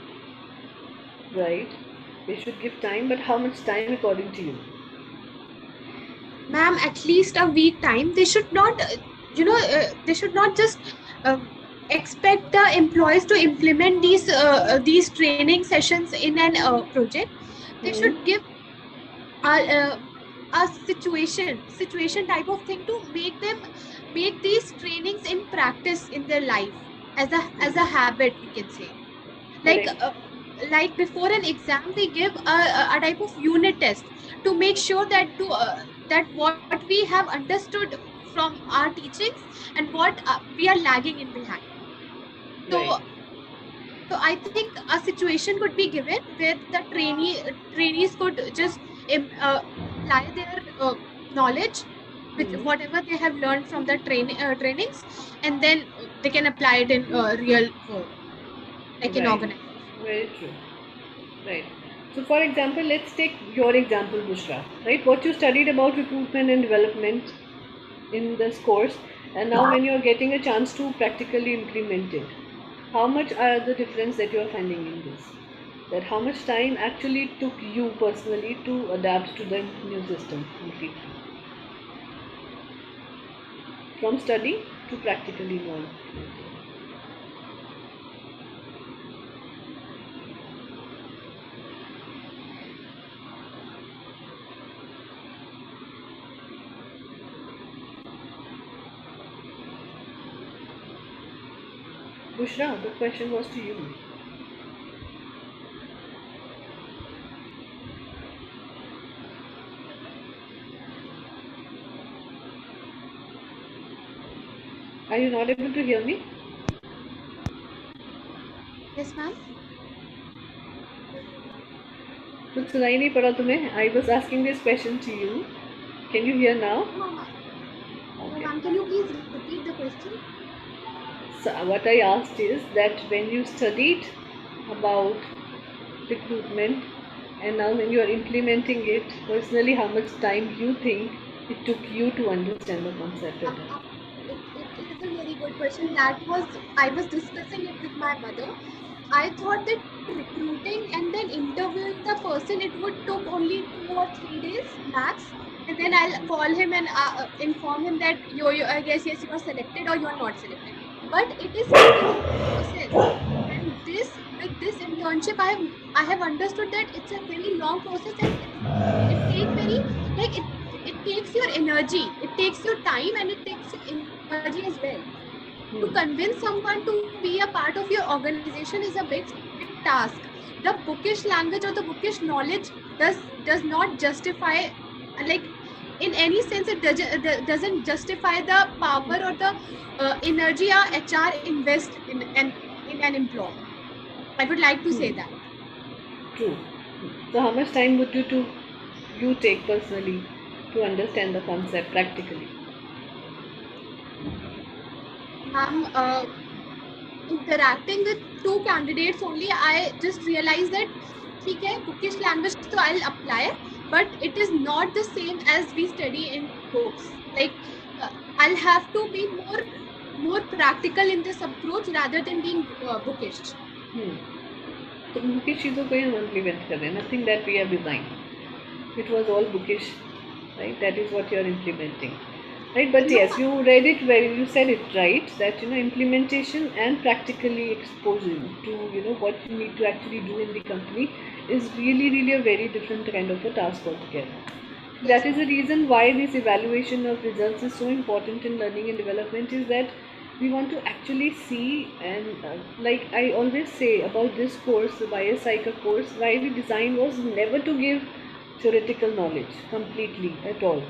Right, they should give time, but how much time according to you? ma'am, at least a week time. They should not, they should not just expect the employees to implement these training sessions in an project. They should give a situation type of thing to make these trainings in practice in their life as a habit, we can say. Like before an exam, they give a type of unit test to make sure that that what we have understood from our teachings and what we are lagging in behind. So I think a situation could be given where the trainees could just apply their knowledge with whatever they have learned from the trainings, and then they can apply it in real world, like in organization. Very true. Right. So for example, let's take your example, Bushra, right? What you studied about recruitment and development in this course, and now when you're getting a chance to practically implement it, how much are the difference that you're finding in this? That how much time actually took you personally to adapt to the new system completely? From study to practically learn. Bushra, the question was to you. Are you not able to hear me? Yes, ma'am. कुछ सुनाई नहीं पड़ा तुम्हें? I was asking this question to you. Can you hear now? No, ma'am. No, ma'am. Can you please repeat the question? So what I asked is that when you studied about recruitment and now when you are implementing it, personally how much time you think it took you to understand the concept of it? It is a very good question. I was discussing it with my mother. I thought that recruiting and then interviewing the person, it would took only 2 or 3 days max, and then I'll call him and inform him that yes, you are selected or you are not selected. But it is a very long process, and this with this internship, I have understood that it's a very long process, and it take very, like, it takes your energy, it takes your time, and it takes your energy as well. To convince someone to be a part of your organization is a big task. The bookish language or the bookish knowledge does not justify, like, in any sense, it doesn't justify the power or the energy our HR invest in an employee. I would like to say that. True. So how much time would you take personally to understand the concept practically? Ma'am, interacting with two candidates only, I just realized that ठीक है, bookish language तो I'll apply, but it is not the same as we study in books. Like, I'll have to be more practical in this approach rather than being bookish. तो bookish चीज़ों को ही हम implement कर रहे हैं. Nothing that we have designed. It was all bookish, right? That is what you are implementing, right? But No, yes, you read it very, you said it right, that implementation and practically exposing to what you need to actually do in the company is really a very different kind of a task altogether. That is the reason why this evaluation of results is so important in learning and development, is that we want to actually see, and like I always say about this course, the biopsycho course, why we designed was never to give theoretical knowledge completely at all.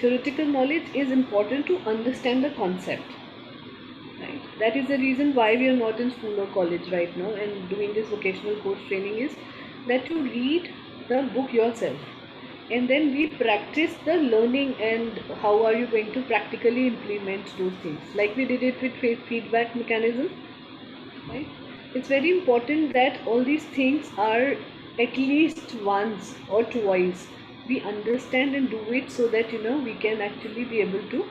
Theoretical knowledge is important to understand the concept, right? That is the reason why we are not in school or college right now and doing this vocational course training, is that you read the book yourself, and then we practice the learning, and how are you going to practically implement those things, like we did it with feedback mechanism, right? It's very important that all these things are at least once or twice we understand and do it, so that we can actually be able to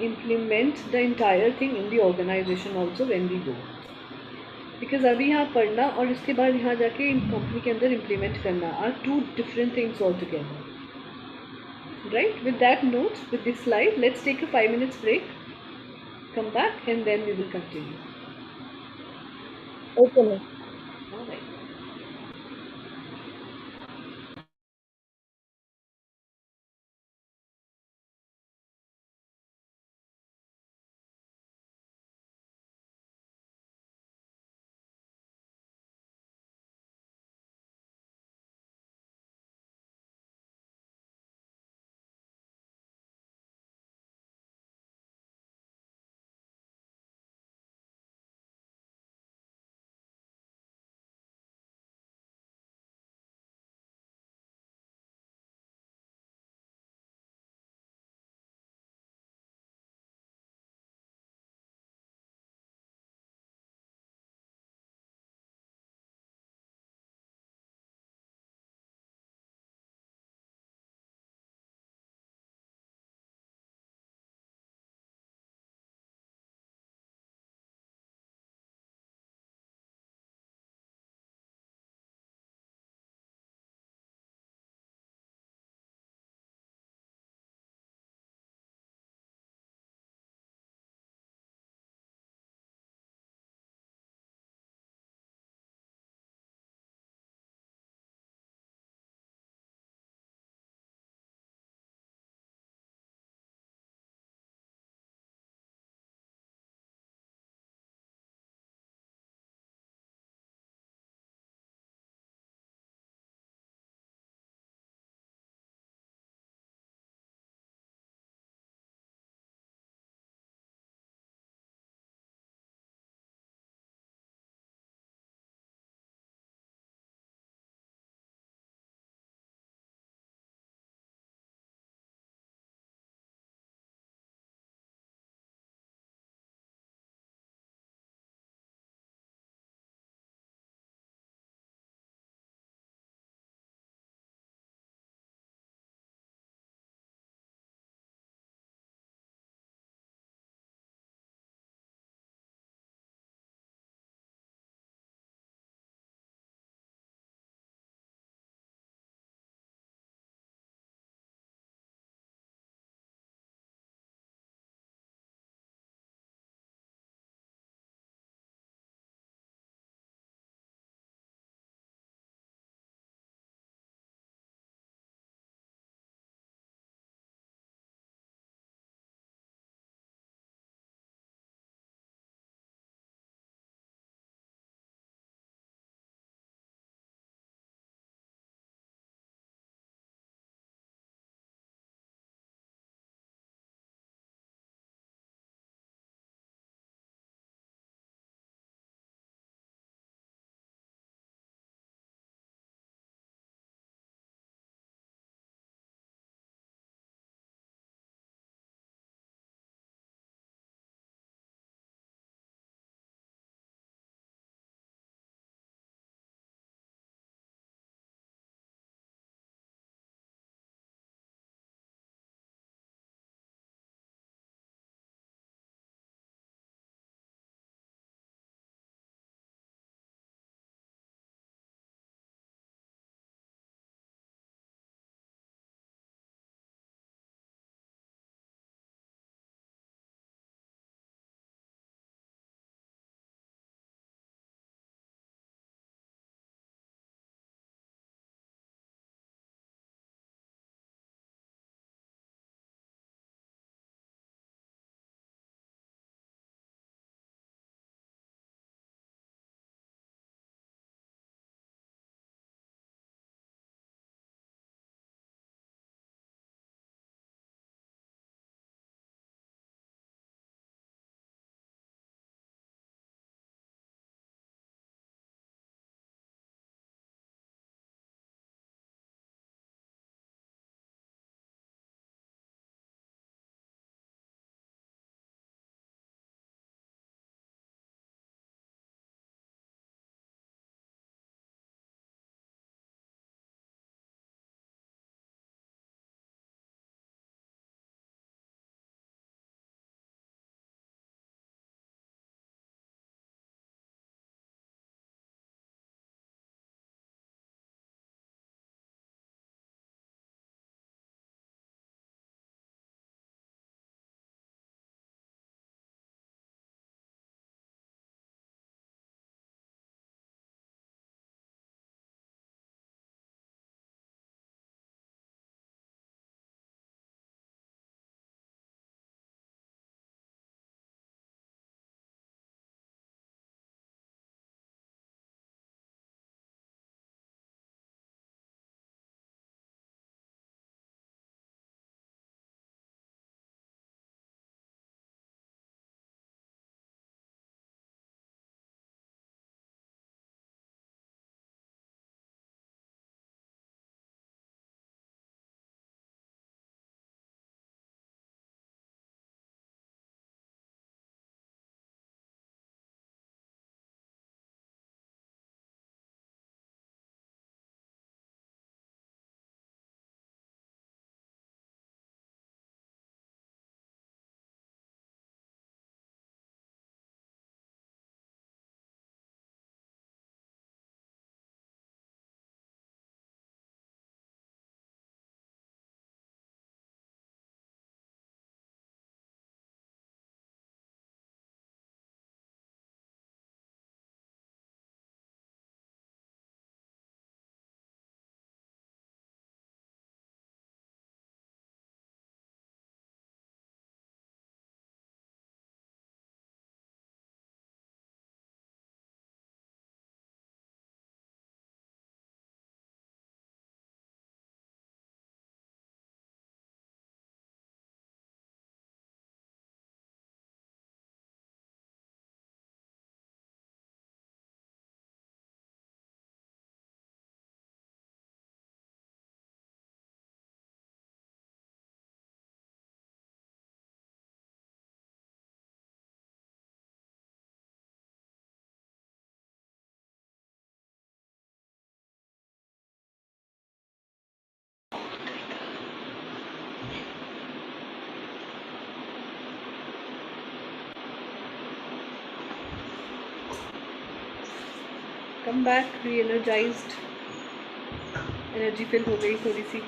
implement the entire thing in the organization also when we go. Because अभी यहाँ पढ़ना और इसके बाद यहाँ जाके company के अंदर इम्प्लीमेंट करना are two different things all together. Right? With that note, with this slide, let's take a 5 minutes break, come back, and then we will continue. Okay, ma'am. All right. come back re-energized, energy fill हो गई थोड़ी सी.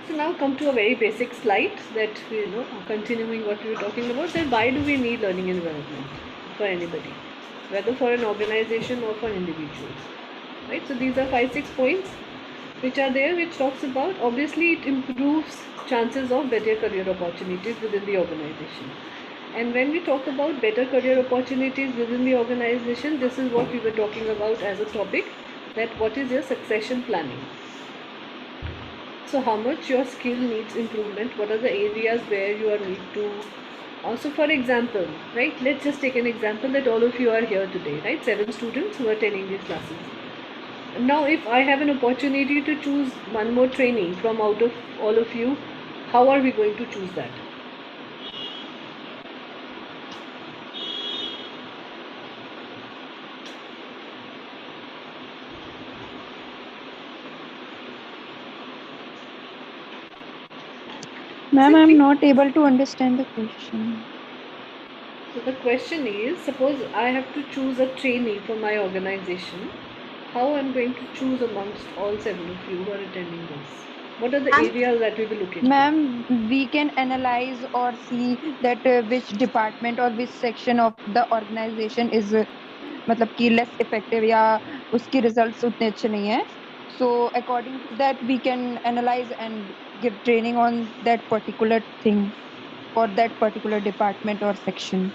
So now come to a very basic slide that continuing what we were talking about, that why do we need learning environment for anybody, whether for an organization or for individuals, right? So these are 5-6 points which are there, which talks about, obviously it improves chances of better career opportunities within the organization. And when we talk about better career opportunities within the organization, this is what we were talking about as a topic, that what is your succession planning. So how much your skill needs improvement, what are the areas where you are need to. Also, for example, right, let's just take an example that all of you are here today, right? 7 students who are attending these classes. Now, if I have an opportunity to choose one more trainee from out of all of you, how are we going to choose that? Ma'am, I'm not able to understand the question. So the question is, suppose I have to choose a trainee for my organization, how I'm going to choose amongst all 7 of you who are attending this? What are the areas that we will look into? Ma'am, we can analyze or see that which department or which section of the organization is मतलब कि less effective या उसके results उतने अच्छे नहीं हैं. So according to that we can analyze and give training on that particular thing for that particular department or section.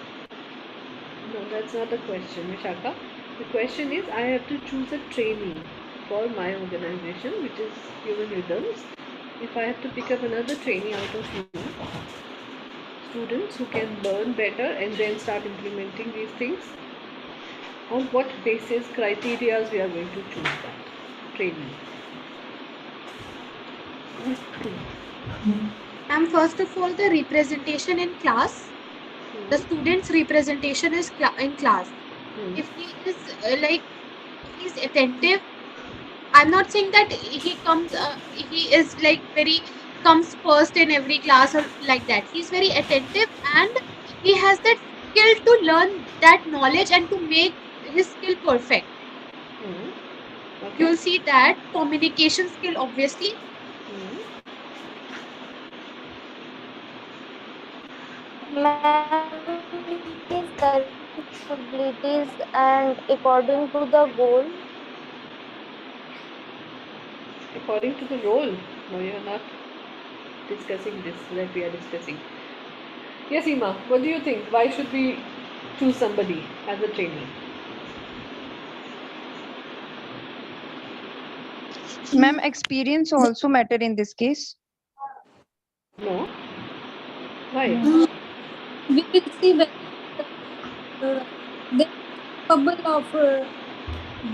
No, that's not the question, Vishaka. The question is, I have to choose a trainee for my organization, which is human rhythms. If I have to pick up another trainee out of you, students who can learn better and then start implementing these things, on what basis, criteria we are going to choose that trainee? And first of all, the representation in class. The student's representation is in class. If he is if he's attentive, I'm not saying that he comes, he is like very comes first in every class or like that. He's very attentive and he has that skill to learn that knowledge and to make his skill perfect. Okay. You'll see that communication skill, obviously. Ma'am, his capabilities and according to the goal. According to the role. No, you're not discussing this that we are discussing. Yes, Ima, what do you think? Why should we choose somebody as a trainee? Ma'am, experience also matter in this case. No. Why? We will see whether they are capable of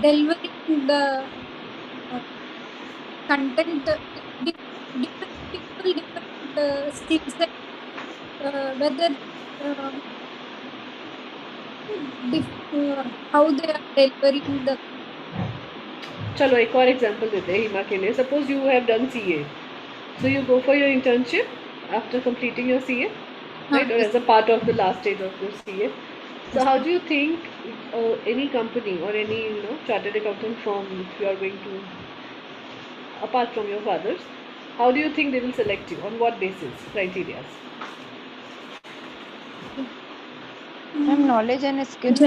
delivering the content. Different people, different skill set. Whether how they are delivering the. चलो एक और example देते हैं हिमा के लिए. Suppose you have done CA, so you go for your internship after completing your CA, right? Or as a part of the last stage of your CA. So how do you think any company or any chartered accountant firm, if you are going to, apart from your father's, how do you think they will select you? On what basis, criteria? Ma'am, knowledge and skills.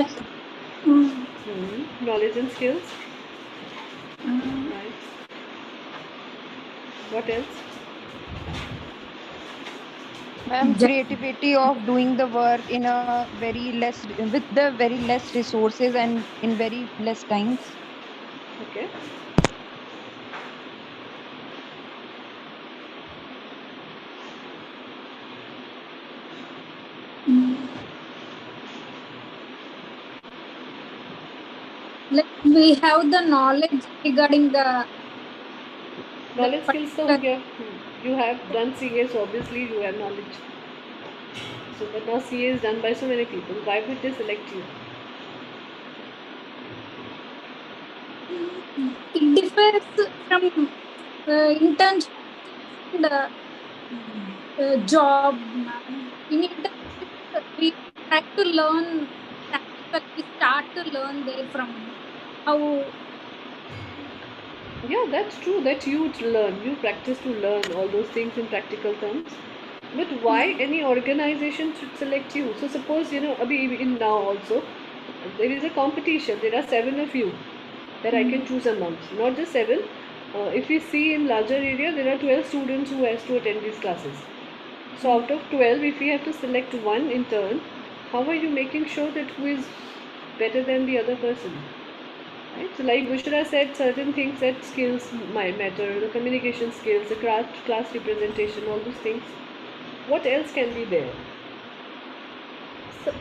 Knowledge and skills. Right. What else? Ma'am, creativity of doing the work in a very less with the very less resources and in very less times. Okay. Like we have the knowledge regarding the Knowledge skills तो हो गया. You have done CA, so obviously you have knowledge. So, but now CA is done by so many people. Why would they select you? it differs from internship and job. In internship, we try to learn practical. We start to learn there from how. Yeah, that's true. That you learn, you practice to learn all those things in practical terms. But why any organization should select you? So suppose abhi in now also there is a competition. There are 7 of you that I can choose amongst. Not just 7. If we see in larger area, there are 12 students who has to attend these classes. So out of 12, if we have to select one in turn, how are you making sure that who is better than the other person? Right? So like Bushra said, certain things that skills might matter, the communication skills, the class representation, all those things. What else can be there?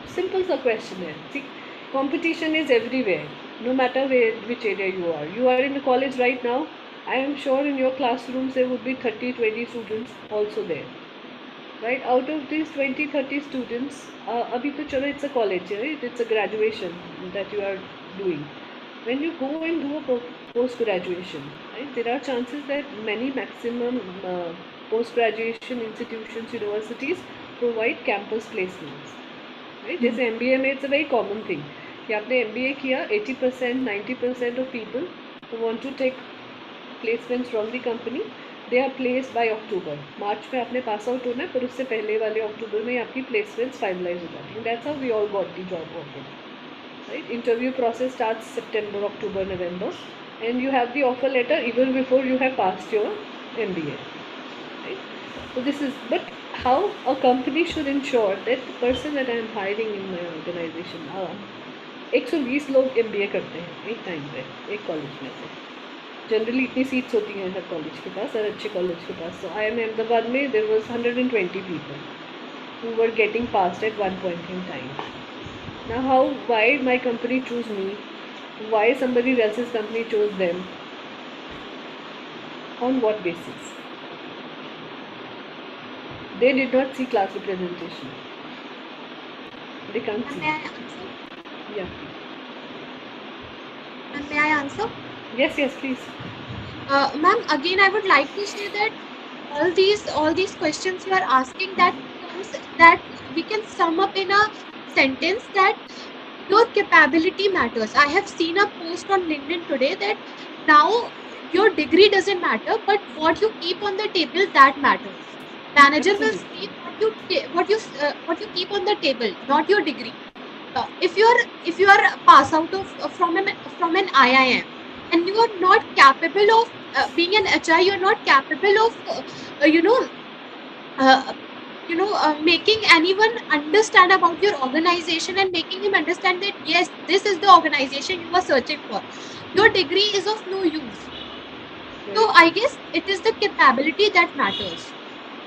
Simple सा question है. See, competition is everywhere, no matter which area you are. You are in the college right now. I am sure in your classrooms there would be 30, 20 students also there. Right? Out of these 20, 30 students, abhi to chalo it's a college, right? It's a graduation that you are doing. When you go and do a post graduation, right, there are chances that many maximum post graduation institutions, universities provide campus placements. Right? जैसे MBA में it's a very common thing कि आपने MBA किया 80% 90% of people who want to take placements from the company they are placed by October. March में आपने pass out होना है पर उससे पहले वाले October में आपकी placements finalize हो जाती हैं. That's how we all got the job offer. Right? Interview process starts September, October, November, and you have the offer letter even before you have passed your MBA. Right? So this is, but how a company should ensure that the person that I am hiring in my organization, 120 लोग MBA करते हैं एक time पे एक college में से. Generally इतनी seats होती हैं हर कॉलेज के पास, हर अच्छे कॉलेज के पास. So I am अहमदाबाद में there was 120 people who were getting passed at one point in time. Now why my company chose me? Why somebody else's company chose them? On what basis? They did not see class representation. They can't see. May I answer? Yeah. May I answer? Yes, please. Ma'am, again, I would like to say that all these questions you are asking that we can sum up in a sentence that your capability matters. I have seen a post on LinkedIn today that now your degree doesn't matter, but what you keep on the table that matters. Manager will see what you keep on the table, not your degree. If you are pass out of from an IIM and you are not capable of being an HR, you are not capable of making anyone understand about your organization and making him understand that yes, this is the organization you are searching for. Your degree is of no use. So I guess it is the capability that matters.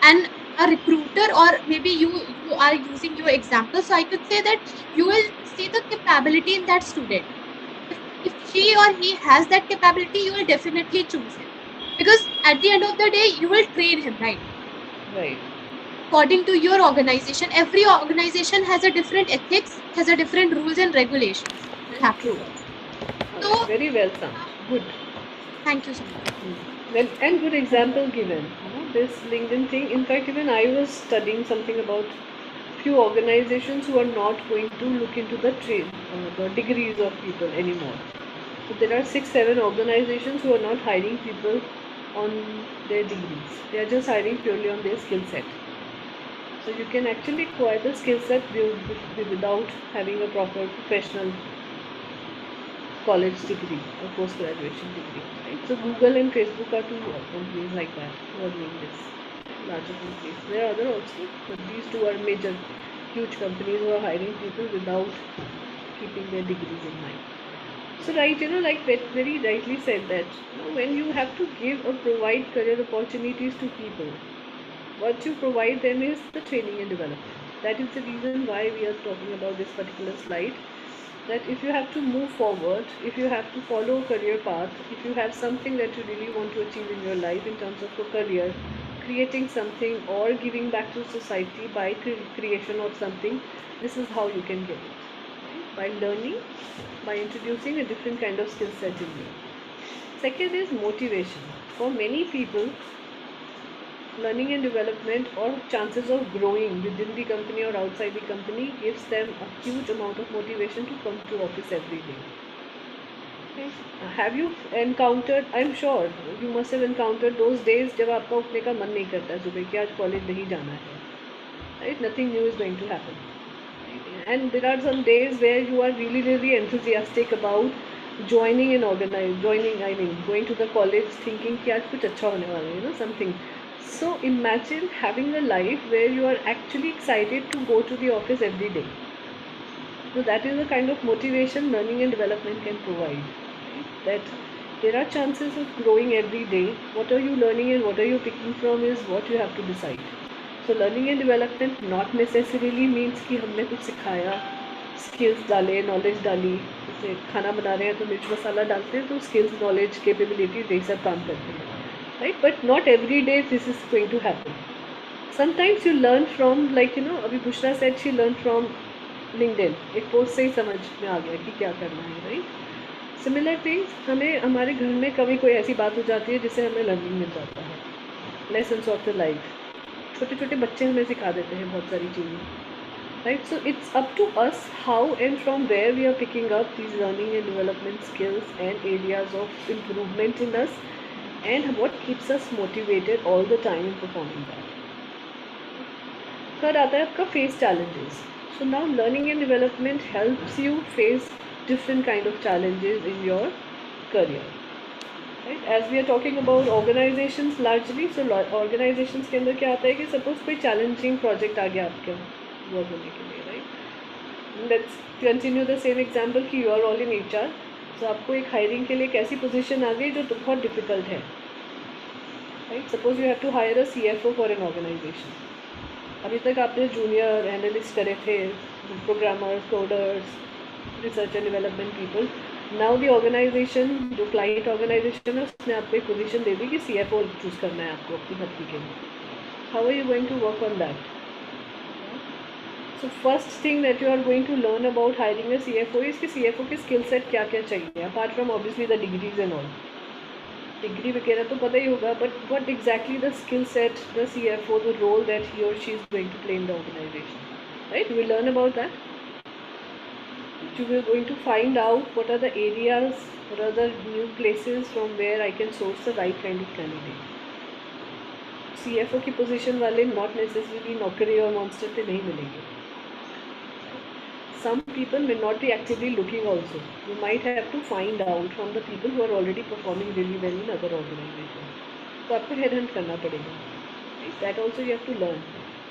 And a recruiter, or maybe you are using your example, so I could say that you will see the capability in that student. If she or he has that capability, you will definitely choose him, because at the end of the day you will train him, right? According to your organization. Every organization has a different ethics, has a different rules and regulations that have to follow. So very well done. Good. Thank you so much. And good example given. This LinkedIn thing. In fact, even I was studying something about few organizations who are not going to look into the degrees of people anymore. So there are 6-7 organizations who are not hiring people on their degrees. They are just hiring purely on their skill set. So you can actually acquire the skill set without having a proper professional college degree or post-graduation degree. Right? So Google and Facebook are two companies like that who are doing this. Larger companies. There are other also, but these two are major, huge companies who are hiring people without keeping their degrees in mind. So right, like very rightly said that when you have to give or provide career opportunities to people, what you provide them is the training and development. That is the reason why we are talking about this particular slide. That if you have to move forward, if you have to follow a career path, if you have something that you really want to achieve in your life in terms of a career, creating something or giving back to society by creation of something, this is how you can get it. Right? By learning, by introducing a different kind of skill set in you. Second is motivation. For many people, learning and development or chances of growing within the company or outside the company gives them a huge amount of motivation to come to office every day. Okay. Have you encountered, I'm sure you must have encountered those days जब आपका उठने का मन नहीं करता सुबह कि आज कॉलेज नहीं जाना है, right? Nothing new is going to happen. And there are some days where you are really, really enthusiastic about joining and going to the college thinking कि आज कुछ अच्छा होने वाला है, you know, something. So imagine having a life where you are actually excited to go to the office every day. So that is the kind of motivation learning and development can provide. Right? That there are chances of growing every day. What are you learning and what are you picking from is what you have to decide. So learning and development not necessarily means कि हमने कुछ सिखाया, skills डाले, knowledge डाली. जैसे खाना बना रहे हैं तो मिर्च मसाला डालते हैं तो skills, knowledge, capability ये सब काम करते हैं, right? But not every day this is going to happen. Sometimes you learn from, like, you know, अभी Bushra said she learned from LinkedIn. एक पोस्ट से ही समझ में आ गया कि क्या करना है, right? Similar things, हमें हमारे घर में कभी कोई ऐसी बात हो जाती है जिससे हमें लर्निंग मिल जाता है, lessons of the life. छोटे छोटे बच्चे हमें सिखा देते हैं बहुत सारी चीज़ें, right? So it's up to us how and from where we are picking up these learning and development skills and areas of improvement in us, and what keeps us motivated all the time in performing that. Third आता है आपका face challenges. So now learning and development helps you face different kind of challenges in your career. Right? As we are talking about organizations largely, so organizations के अंदर क्या आता है कि suppose कोई challenging project आ गया आपके work होने के लिए, right? Let's continue the same example कि you are all in HR. So आपको एक hiring के लिए एक ऐसी position आ गई जो बहुत difficult है, right? Suppose you have to hire a CFO for an organization. अभी तक आपने जूनियर एनालिस्ट करे थे, programmers, coders, research and development people. Now the organization, जो क्लाइंट ऑर्गेनाइजेशन है, उसने आपको एक पोजीशन दे दी कि CFO चूज़ करना है आपको अपनी भर्ती के लिए. How are you going to work on that? So first thing that you are going to learn about hiring a CFO is कि CFO के स्किल सेट क्या क्या चाहिए, apart from obviously the degrees and all. Degree वगैरह तो पता ही होगा, but what exactly the skill set, the CFO, the role that he or she is going to play in the organization, right? We learn about that. You are going to find out what are the areas or other new places from where I can source the right kind of candidate. CFO की position वाले not necessarily नौकरी और monster पे नहीं मिलेंगे. Some people may not be actively looking also. You might have to find out from the people who are already performing really well in other organizations. तो आपको headhunt करना पड़ेगा. That also you have to learn.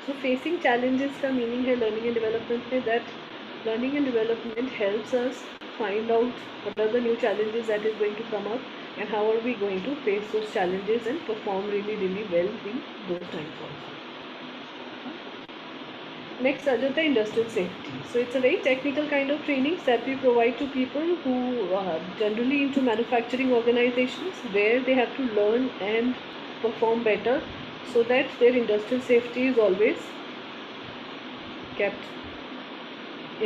So facing challenges का meaning है learning and development में that learning and development helps us find out what are the new challenges that is going to come up and how are we going to face those challenges and perform really, really well in those times also. Next आ जाता है industrial safety. So it's a very technical kind of training that we provide to people who are generally into manufacturing organizations, where they have to learn and perform better so that their industrial safety is always kept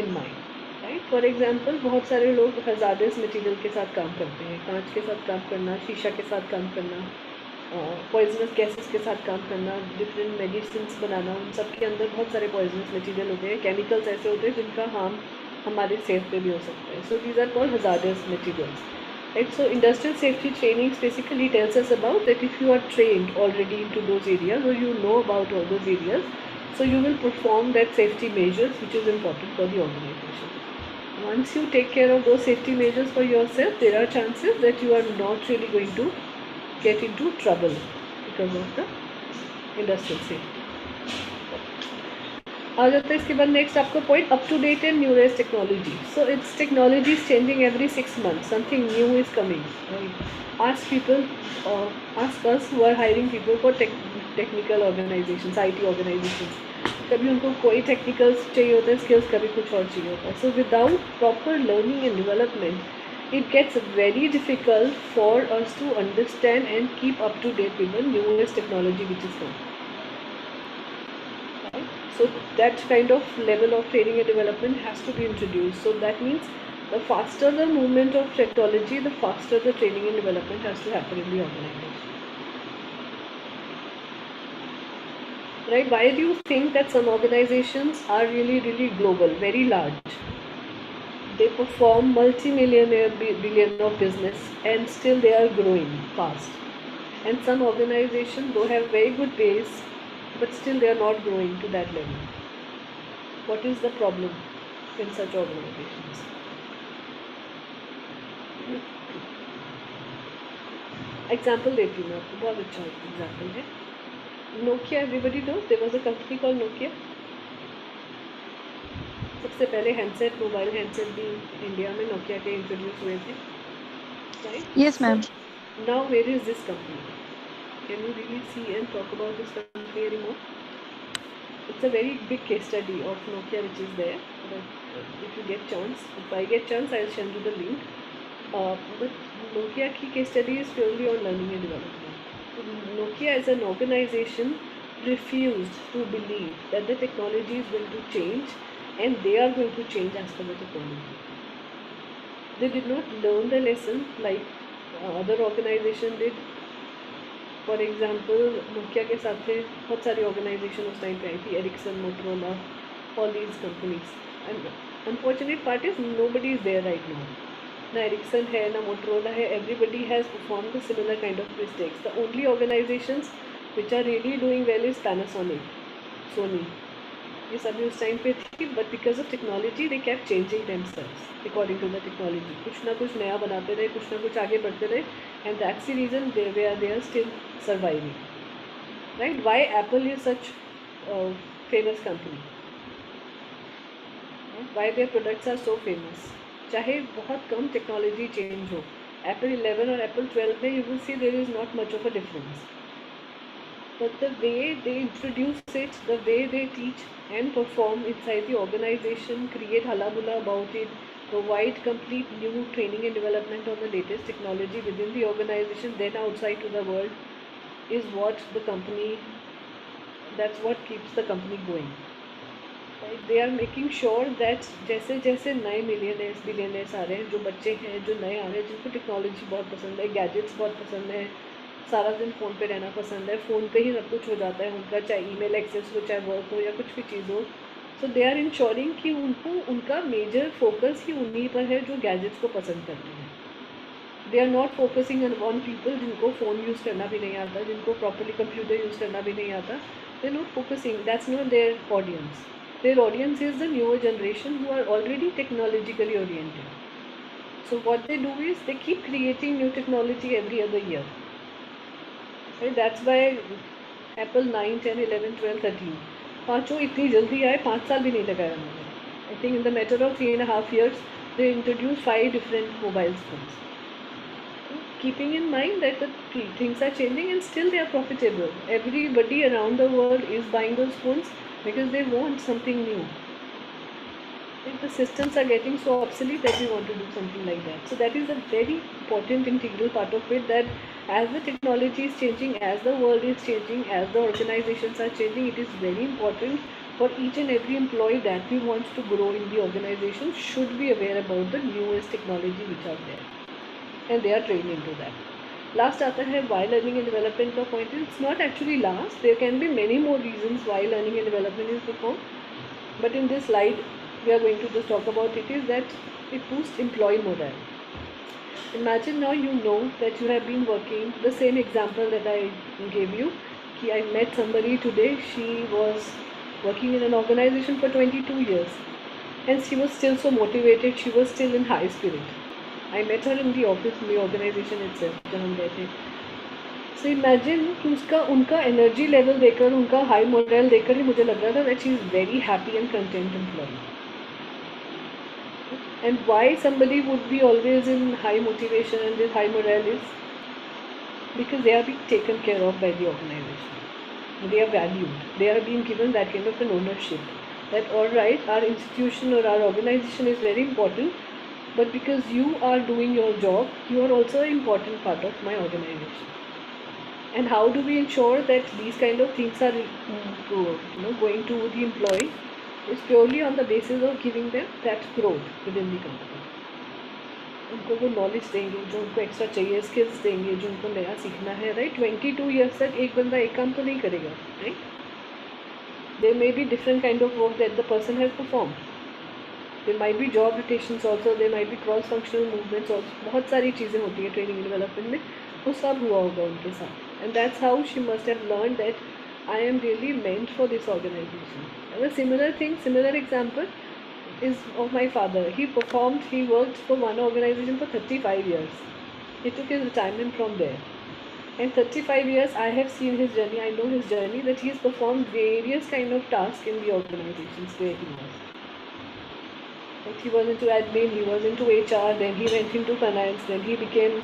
in mind. Right? For example, बहुत सारे लोग hazardous material के साथ काम करते हैं, कांच के साथ काम करना, शीशा के साथ काम करना, पॉइजनस गैसेस के साथ काम करना, डिफरेंट मेडिसिन बनाना, उन सब के अंदर बहुत सारे पॉइजनस मटीरियल होते हैं, केमिकल्स ऐसे होते हैं जिनका हार्म हमारे सेहत पे भी हो सकता है. So these are called hazardous materials. Right? So industrial safety trainings basically tells us about that if you are trained already into those areas or you know about all those areas, so you will perform that safety measures which is important for the organization. Once you take care of those safety measures for yourself, there are chances that you are not really going to get into trouble because of the industrial safety. आ जाता है इसके बाद next आपका point up to date and newest technology. So it's technology is changing every 6 months. Something new is coming. Ask people, ask us who are hiring people for technical organizations, IT organizations. कभी उनको कोई technicals चाहिए होता है skills, कभी कुछ और चाहिए होता है. So without proper learning and development it gets very difficult for us to understand and keep up to date with the newest technology which is coming. Right? So that kind of level of training and development has to be introduced. So that means the faster the movement of technology, the faster the training and development has to happen in the organization. right? Why do you think that some organizations are really, really global, very large? They perform multi-millionaire billion of business and still they are growing fast. And some organizations though have very good pace, but still they are not growing to that level. What is the problem in such organizations? Example देती हूँ मैं आपको, बहुत अच्छा example है. Nokia, everybody knows there was a company called Nokia. सबसे पहले handset, mobile handset भी इंडिया में नोकिया के इंट्रोड्यूस हुए थे, right? Yes, ma'am. Now where is this company? Can you really see and talk about this company anymore? It's a very big case study of Nokia which is there. But if you get chance, if I get chance, I'll send you the link. But Nokia की case study is purely on learning and development. Nokia as an organization refused to believe that the technology is going to change and they are going to change as per the technology. They did not learn the lesson like other organization did. For example Nokia के साथ थे बहुत सारी organisation उस time पे आई थी, Ericsson, Motorola, all these companies. And unfortunate part is nobody is there right now. ना एरिक्सन है, ना मोटरोला है. Everybody has perform the similar kind of mistakes. The only organizations which are really doing well is Panasonic, Sony. ये सभी उस time पे थी, but because of technology they kept changing themselves according to the technology. कुछ ना कुछ नया बनाते रहे, कुछ ना कुछ आगे बढ़ते रहे, and that's the reason they are still surviving, right? Why Apple is such a famous company? Why their products are so famous? चाहे बहुत कम टेक्नोलॉजी चेंज हो, Apple 11 और Apple 12 में you will see there is not much of a difference. But the way they introduce it, the way they teach and perform inside the organization, create halabulla about it, provide complete new training and development on the latest technology within the organization, then outside to the world, is what the company, that's what keeps the company going, right? They are making sure that जैसे जैसे नए millionaires billionaires आ रहे हैं, जो बच्चे हैं जो नए आ रहे हैं, जिनको टेक्नोलॉजी बहुत पसंद है, गैजेट्स बहुत पसंद है, सारा दिन फ़ोन पे रहना पसंद है, फ़ोन पे ही सब कुछ हो जाता है उनका, चाहे ईमेल एक्सेस हो, चाहे वर्क हो या कुछ भी चीज़ हो. सो दे आर इंश्योरिंग कि उनको उनका मेजर फोकस ही उन्हीं पर है जो गैजेट्स को पसंद करते हैं. They are not focusing on people जिनको फ़ोन यूज़ करना भी नहीं आता, जिनको प्रॉपरली कंप्यूटर यूज़ करना भी नहीं आता. They are not focusing, that's not their audience. Their audience is the newer generation who are already technologically oriented. So what they do is they keep creating new technology every other year. Right? That's why Apple 9, 10, 11, 12, 13 पाँचों इतनी जल्दी आए, 5 साल भी नहीं लगाया उन्होंने. I think in the matter of 3.5 years they introduced 5 different mobile phones. Keeping in mind that the things are changing and still they are profitable. Everybody around the world is buying those phones because they want something new. And the systems are getting so obsolete that we want to do something like that. So that is a very important integral part of it, that as the technology is changing, as the world is changing, as the organizations are changing, it is very important for each and every employee that we want to grow in the organization should be aware about the newest technology which are there. And they are trained into that. Last आता है why learning and development का point. It's not actually last. There can be many more reasons why learning and development is performed. But in this slide, we are going to just talk about it, is that it boosts employee morale. Imagine now you know that you have been working, the same example that I gave you, कि I met somebody today, she was working in an organization for 22 years and she was still so motivated, she was still in high spirit. I met her in the office, in the organization itself, जब हम गए थे. So imagine कि उसका उनका energy level देखकर, उनका high morale देखकर ही मुझे लग रहा था that she is very happy and content employee. And why somebody would be always in high motivation and with high morale is because they are being taken care of by the organization. They are valued. They are being given that kind of an ownership. That alright, our institution or our organization is very important, but because you are doing your job, you are also an important part of my organization. And how do we ensure that these kind of things are going to the employee? Is purely on the basis of giving them that growth within the company. उनको वो knowledge देंगे जो उनको extra चाहिए, skills देंगे जो उनको नया सीखना है, राइट? 22 ईयर्स तक एक बंदा एक काम तो नहीं करेगा, right? There may be different kind of work that the person has performed. There might be job rotations also, there might be cross functional movements also. बहुत सारी चीज़ें होती है ट्रेनिंग एंड डेवलपमेंट में, वो सब हुआ होगा उनके साथ. And that's how she must have learned that I am really meant for this organization. And a similar thing, similar example is of my father. He worked for one organization for 35 years. He took his retirement from there. And 35 years, I have seen his journey, I know his journey, that he has performed various kind of tasks in the organizations where he was. Like he was into admin, he was into HR, then he went into finance, then he became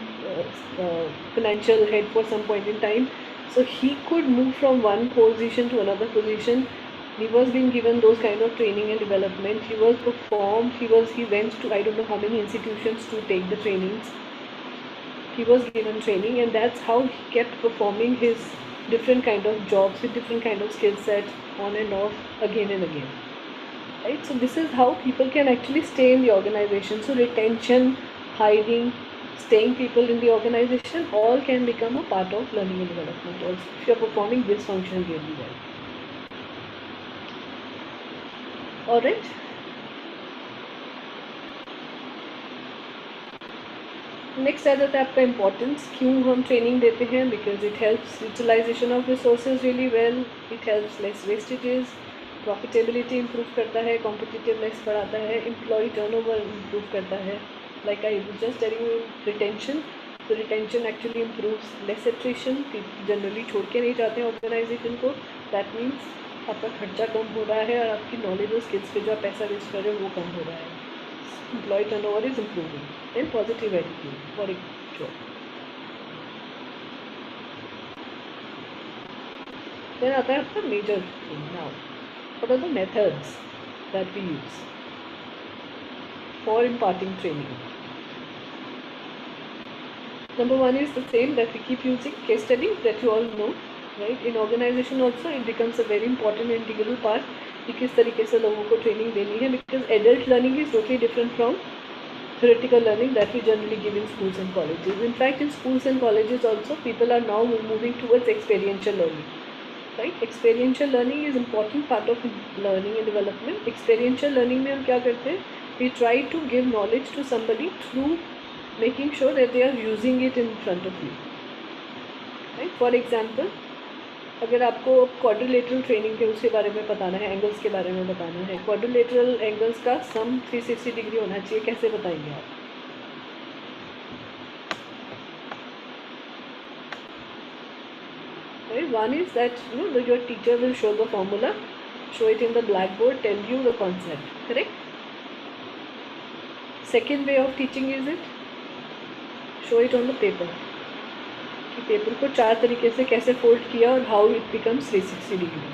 financial head for some point in time. So he could move from one position to another position. He was being given those kind of training and development. He was performed. He went to I don't know how many institutions to take the trainings. He was given training, and that's how he kept performing his different kind of jobs with different kind of skill set on and off again and again. Right? So this is how people can actually stay in the organization. So retention, hiring, staying people in the organization, all can become a part of learning and development also if you are performing this function really well. All right. Next आ जाता है आपका importance. क्यों हम training देते हैं? Because it helps utilization of resources really well, it helps less wastages, profitability improve करता है, कॉम्पिटिटिवनेस बढ़ाता है, एम्प्लॉय टर्नओवर इम्प्रूव करता है. Like I just telling you retention, तो retention actually improves, less attrition, generally छोड़ के नहीं जाते हैं ऑर्गेनाइजेशन को. दैट मीन्स आपका खर्चा कम हो रहा है और आपकी नॉलेज और स्किल्स पे जो आप पैसा वेस्ट कर रहे हो वो कम हो रहा है. Employee turnover is improving. Then positive attitude for a job. Then आता है आपका major thing now. What are the methods that we use for imparting training? Number one is the same that we keep using, case study that you all know, right? In organization also it becomes a very important and integral part कि किस तरीके से लोगों को training देनी है. Because adult learning is totally different from theoretical learning that we generally give in schools and colleges. In fact, in schools and colleges also, people are now moving towards experiential learning. Right? Experiential learning is important part of learning and development. Experiential learning में हम क्या करते हैं? We try to give knowledge to somebody through making sure that they are using it in front of you. Right? For example, अगर आपको quadrilateral training के उसके बारे में बताना है, एंगल्स के बारे में बताना है, क्वाड्रिलेटरल एंगल्स का सम 360 डिग्री होना चाहिए, कैसे बताएंगे आप? Right? One is that your teacher will show the formula, show it in the blackboard, tell you the concept, correct? Second way of teaching is it show it on the paper. Paper को 4 तरीके से कैसे fold किया और how it becomes 360 degree.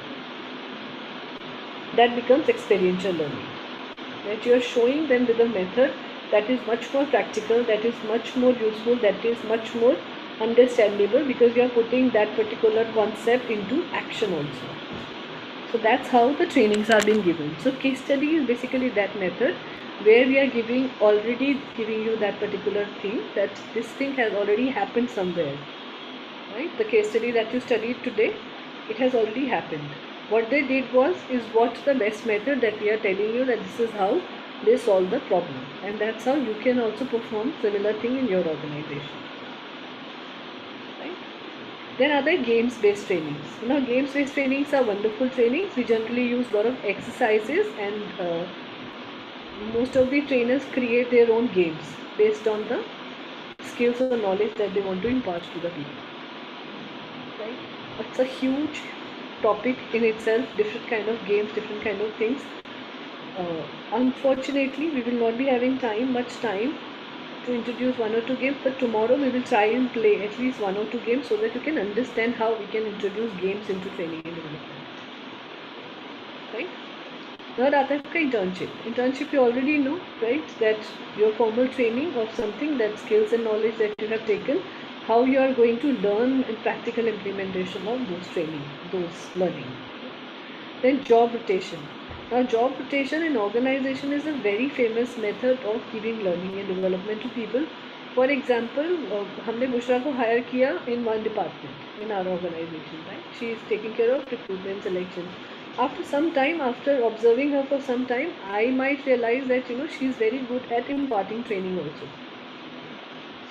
That becomes experiential learning. That you are showing them with a method that is much more practical, that is much more useful, that is much more understandable because you are putting that particular concept into action also. So that's how the trainings are being given. So case study is basically that method where we are already giving you that particular thing, that this thing has already happened somewhere. Right? The case study that you studied today, it has already happened. What they did is what's the best method that we are telling you that this is how they solve the problem, and that's how you can also perform similar thing in your organization. Right? Then other games-based trainings. Now games-based trainings are wonderful trainings. We generally use a lot of exercises, and most of the trainers create their own games based on the skills or knowledge that they want to impart to the people. It's a huge topic in itself, different kind of games, different kind of things. Unfortunately, we will not be having much time to introduce 1 or 2 games, but tomorrow we will try and play at least 1 or 2 games so that you can understand how we can introduce games into training and development. Right? Now आता है आपका internship. Internship you already know, right? That your formal training of something, that skills and knowledge that you have taken, how you are going to learn and practical implementation of those training, those learning. Then job rotation. Now job rotation in organization is a very famous method of giving learning and development to people. For example, हमने बुशरा को hire किया in one department in our organization, right? She is taking care of recruitment selection. After some time, after observing her for some time, I might realize that she's very good at imparting training also.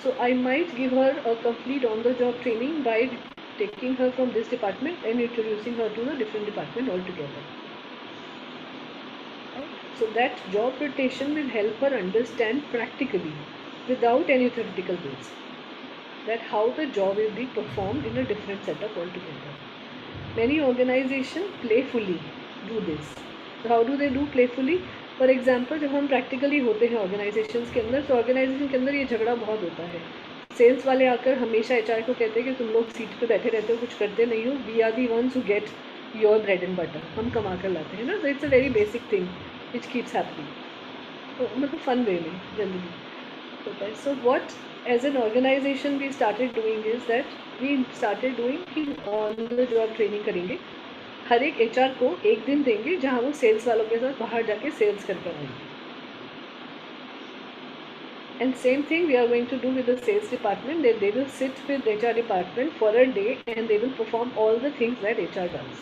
So I might give her a complete on-the-job training by taking her from this department and introducing her to a different department altogether. So that job rotation will help her understand practically, without any theoretical base, that how the job will be performed in a different setup altogether. Many organizations playfully do this. So how do they do playfully? For example, जब हम practically होते हैं organizations के अंदर, तो organization के अंदर ये झगड़ा बहुत होता है. सेल्स वाले आकर हमेशा HR को कहते हैं कि तुम लोग सीट पे बैठे रहते हो, कुछ करते नहीं हो. We are the ones who get your bread and butter. हम कमा कर लाते हैं ना. So it's a very basic thing which keeps happening. तो मतलब fun way में generally होता है. So what as an organization we started doing is that we started doing कि on the job training करेंगे. हर एक HR को एक दिन देंगे जहाँ वो सेल्स वालों के साथ बाहर जाके सेल्स कर कर आएंगे. And same thing we are going to do with the sales department. They will sit with HR department for a day and they will perform all the things that HR does.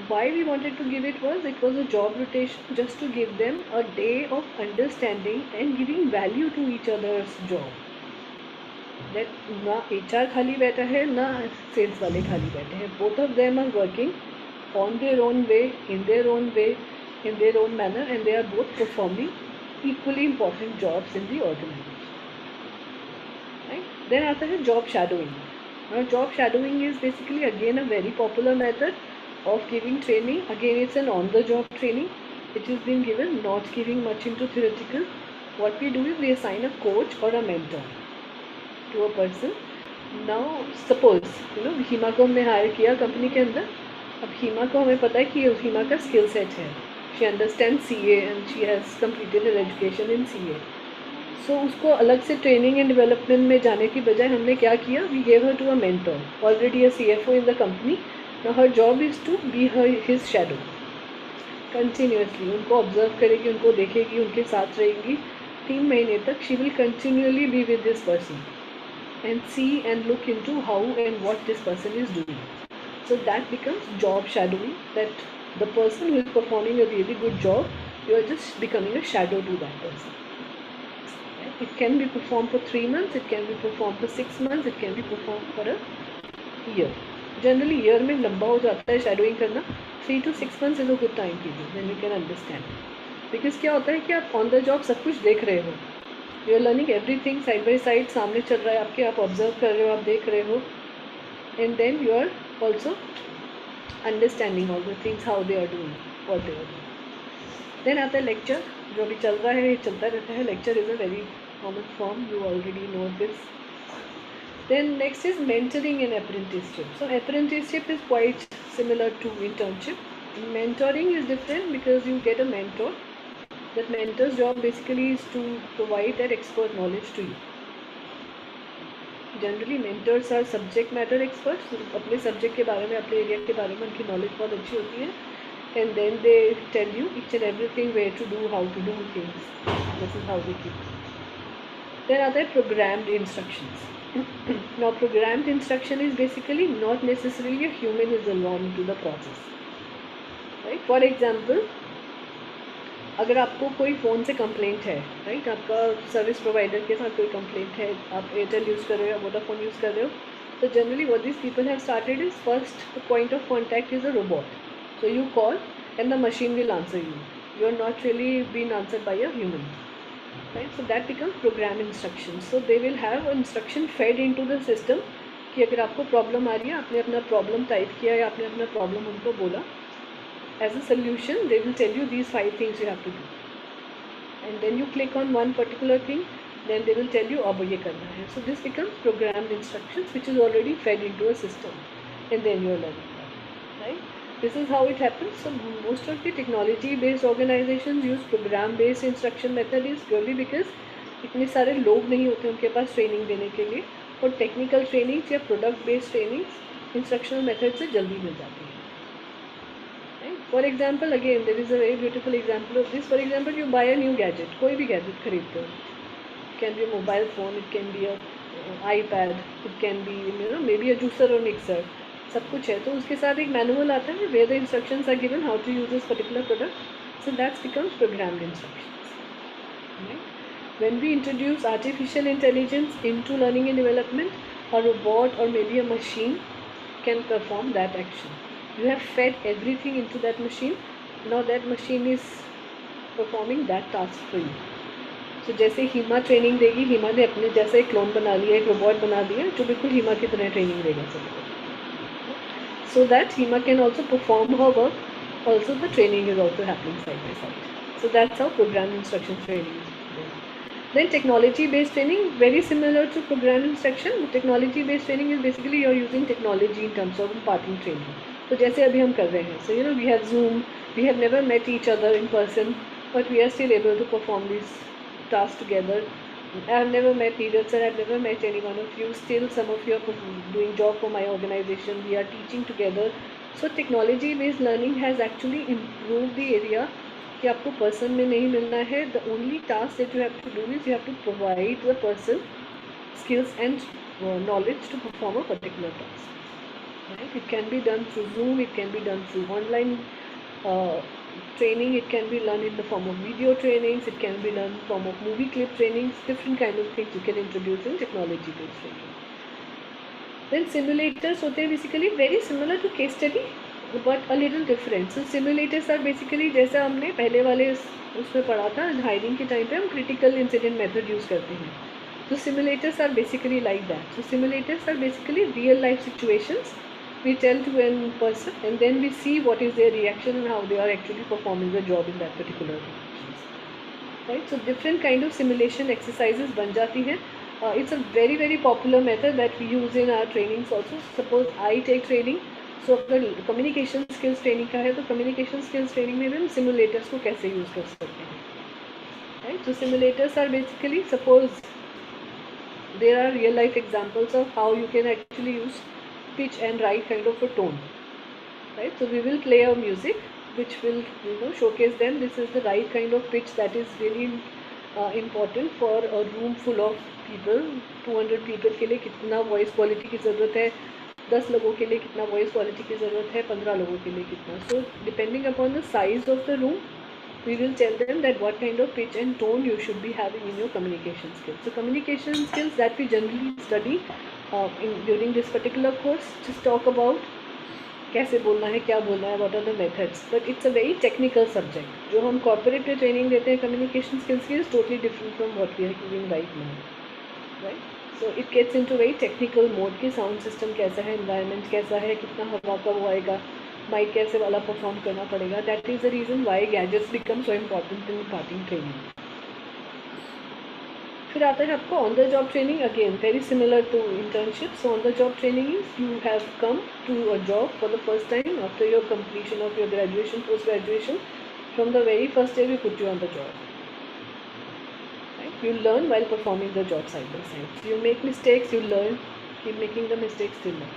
Why we wanted to give it was a job rotation, just to give them a day of understanding and giving value to each other's job. That ना HR खाली बैठा है ना sales वाले खाली बैठे हैं. Both of them are working on their own way, in their own way, in their own manner, and they are both performing equally important jobs in the organization. Right? Then आता है job shadowing. Now job shadowing is basically again a very popular method of giving training. Again, it's an on-the-job training which is being given, not giving much into theoretical. What we do is we assign a coach or a mentor to a person. Now suppose Hima को हमने higher किया company के अंदर. अब हीमा को हमें पता है कि हीमा का स्किल सेट है. She understands CA and she has completed her education in CA. So उसको अलग से ट्रेनिंग एंड डेवलपमेंट में जाने की बजाय हमने क्या किया, we gave her to a mentor, already a CFO in the company. Now her job is to be his shadow. Continuously उनको ऑब्जर्व करेगी, उनको देखेगी, उनके साथ रहेगी 3 महीने तक. She will continually be with this person and see and look into how and what this person is doing. So that becomes job shadowing, that the person who is performing a really good job, you are just becoming a shadow to that person. It can be performed for 3 months, it can be performed for 6 months, it can be performed for a year. Generally year में लंबा हो जाता है shadowing करना. 3 to 6 months is a good time period, then you can understand. Because क्या होता है कि आप on the job सब कुछ देख रहे हो. You are learning everything side by side, सामने चल रहा है आपके, आप observe कर रहे हो, आप देख रहे हो, and then you are also understanding all the things, how they are doing, what they are doing. Then आता है lecture, जो भी चल रहा है ये चलता रहता है. Lecture is a very common form, you already know this. Then next is mentoring and apprenticeship. So apprenticeship is quite similar to internship. Mentoring is different because you get a mentor. That mentor's job basically is to provide that expert knowledge to you. Generally mentors are subject matter experts. अपने subject के बारे में, अपने area के बारे में उनकी knowledge बहुत अच्छी होती है. And then they tell you each and everything, where to do, how to do things. This is how they keep. Then are there programmed instructions. Now programmed instruction is basically not necessarily a human is involved into the process. Right? For example, अगर आपको कोई phone से complaint है, right, आपका service provider के साथ कोई complaint है, आप एयरटेल यूज़ कर रहे हो या वोडाफोन यूज़ कर रहे हो, तो generally what this people have started is first the point of contact is a robot. So you call and the machine will answer you. You are not really being answered by a human. Right? So that becomes program instructions. So they will have instruction fed into the system कि अगर आपको problem आ रही है, आपने अपना problem type किया या आपने अपना प्रॉब्लम उनको बोला, as a solution they will tell you these 5 things you have to do. And then you click on one particular thing, then they will tell you अब ये करना है. So this becomes programmed instructions which is already fed into a system and then you are learning that. Right? This is how it happens. So most of the technology based organizations use program based instruction method is purely because इतने सारे लोग नहीं होते उनके पास training देने के लिए, और टेक्निकल ट्रेनिंग्स या product based trainings instructional method से जल्दी मिल जाती है. For example again there is a very beautiful example of this. For example you buy a new gadget, कोई भी गैजेट खरीदते हो, can be a mobile phone, it can be a iPad, it can be maybe a juicer or mixer. सब कुछ है, तो उसके साथ एक मैनुअल आता है where the instructions are given how to use this particular product. So that becomes programmed instructions. Right? When we introduce artificial intelligence into learning and development, a robot or maybe a machine can perform that action. You have fed everything into that machine. Now that machine is performing that task for you. So जैसे Hima training देगी, हीमा ने अपने जैसे एक clone बना लिया, एक robot बना दिया जो बिल्कुल हीमा की तरह ट्रेनिंग देगा सबको. So that Hima can also perform her work. Also the training is also happening side by side. So that's how program instruction training is. Then technology based training, very similar to program instruction. Technology based training is basically you're using technology in terms of imparting training. So जैसे अभी हम कर रहे हैं, so we have Zoom, we have never met each other in person, but we are still able to perform these tasks together. I have never met Neeraj sir, I have never met any one of you. Still some of you are doing job for my organization. We are teaching together. So technology based learning has actually improved the area कि आपको person में नहीं मिलना है. The only task that you have to do is you have to provide the person skills and knowledge to perform a particular task. Right? It can be done through Zoom, it can be done through online training, it can be learned in the form of video trainings, it can be done in the form of movie clip trainings, different kind of things you can introduce in technology based training. Then simulators होते हैं basically very similar to case study but a little different. So simulators are basically जैसा हमने पहले वाले उसमें पढ़ा था, hiring के टाइम पे हम critical incident method यूज़ करते हैं. So simulators are basically like that. So simulators are basically real life situations we tell to a person and then we see what is their reaction and how they are actually performing the job in that particular situation. Right? So different kind of simulation exercises बन जाती हैं. It's a very very popular method that we use in our trainings also. Suppose I take training, so अगर communication skills training का है तो communication skills training में भी हम simulators को कैसे use कर सकते हैं. Right? So simulators are basically, suppose there are real life examples of how you can actually use pitch and right kind of a tone. Right? So we will play a music which will showcase them this is the right kind of pitch that is really important for a room full of people. 200 people के लिए कितना voice quality की ज़रूरत है, 10 लोगों के लिए कितना voice quality की ज़रूरत है, 15 लोगों के लिए कितना. So depending upon the size of the room, we will tell them that what kind of pitch and tone you should be having in your communication skills. So communication skills that we generally study during this particular course just talk about कैसे बोलना है, क्या बोलना है, what are the methods, but it's a very technical subject. जो हम corporate में training देते हैं communication skills की is totally different from what we are doing right now. Right? So it gets into very technical mode कि sound system कैसा है, environment कैसा है, कितना हवा का वो आएगा, माइक कैसे वाला परफॉर्म करना पड़ेगा. That is the reason why gadgets become so important in imparting training. फिर आता है आपको on the job training. Again very similar to internship. So on the job training is you have come to a job for the first time after your completion of your graduation, post graduation. From the very first day we put you on the job. You learn while performing the job side by side. You make mistakes, you learn, keep making the mistakes till learn.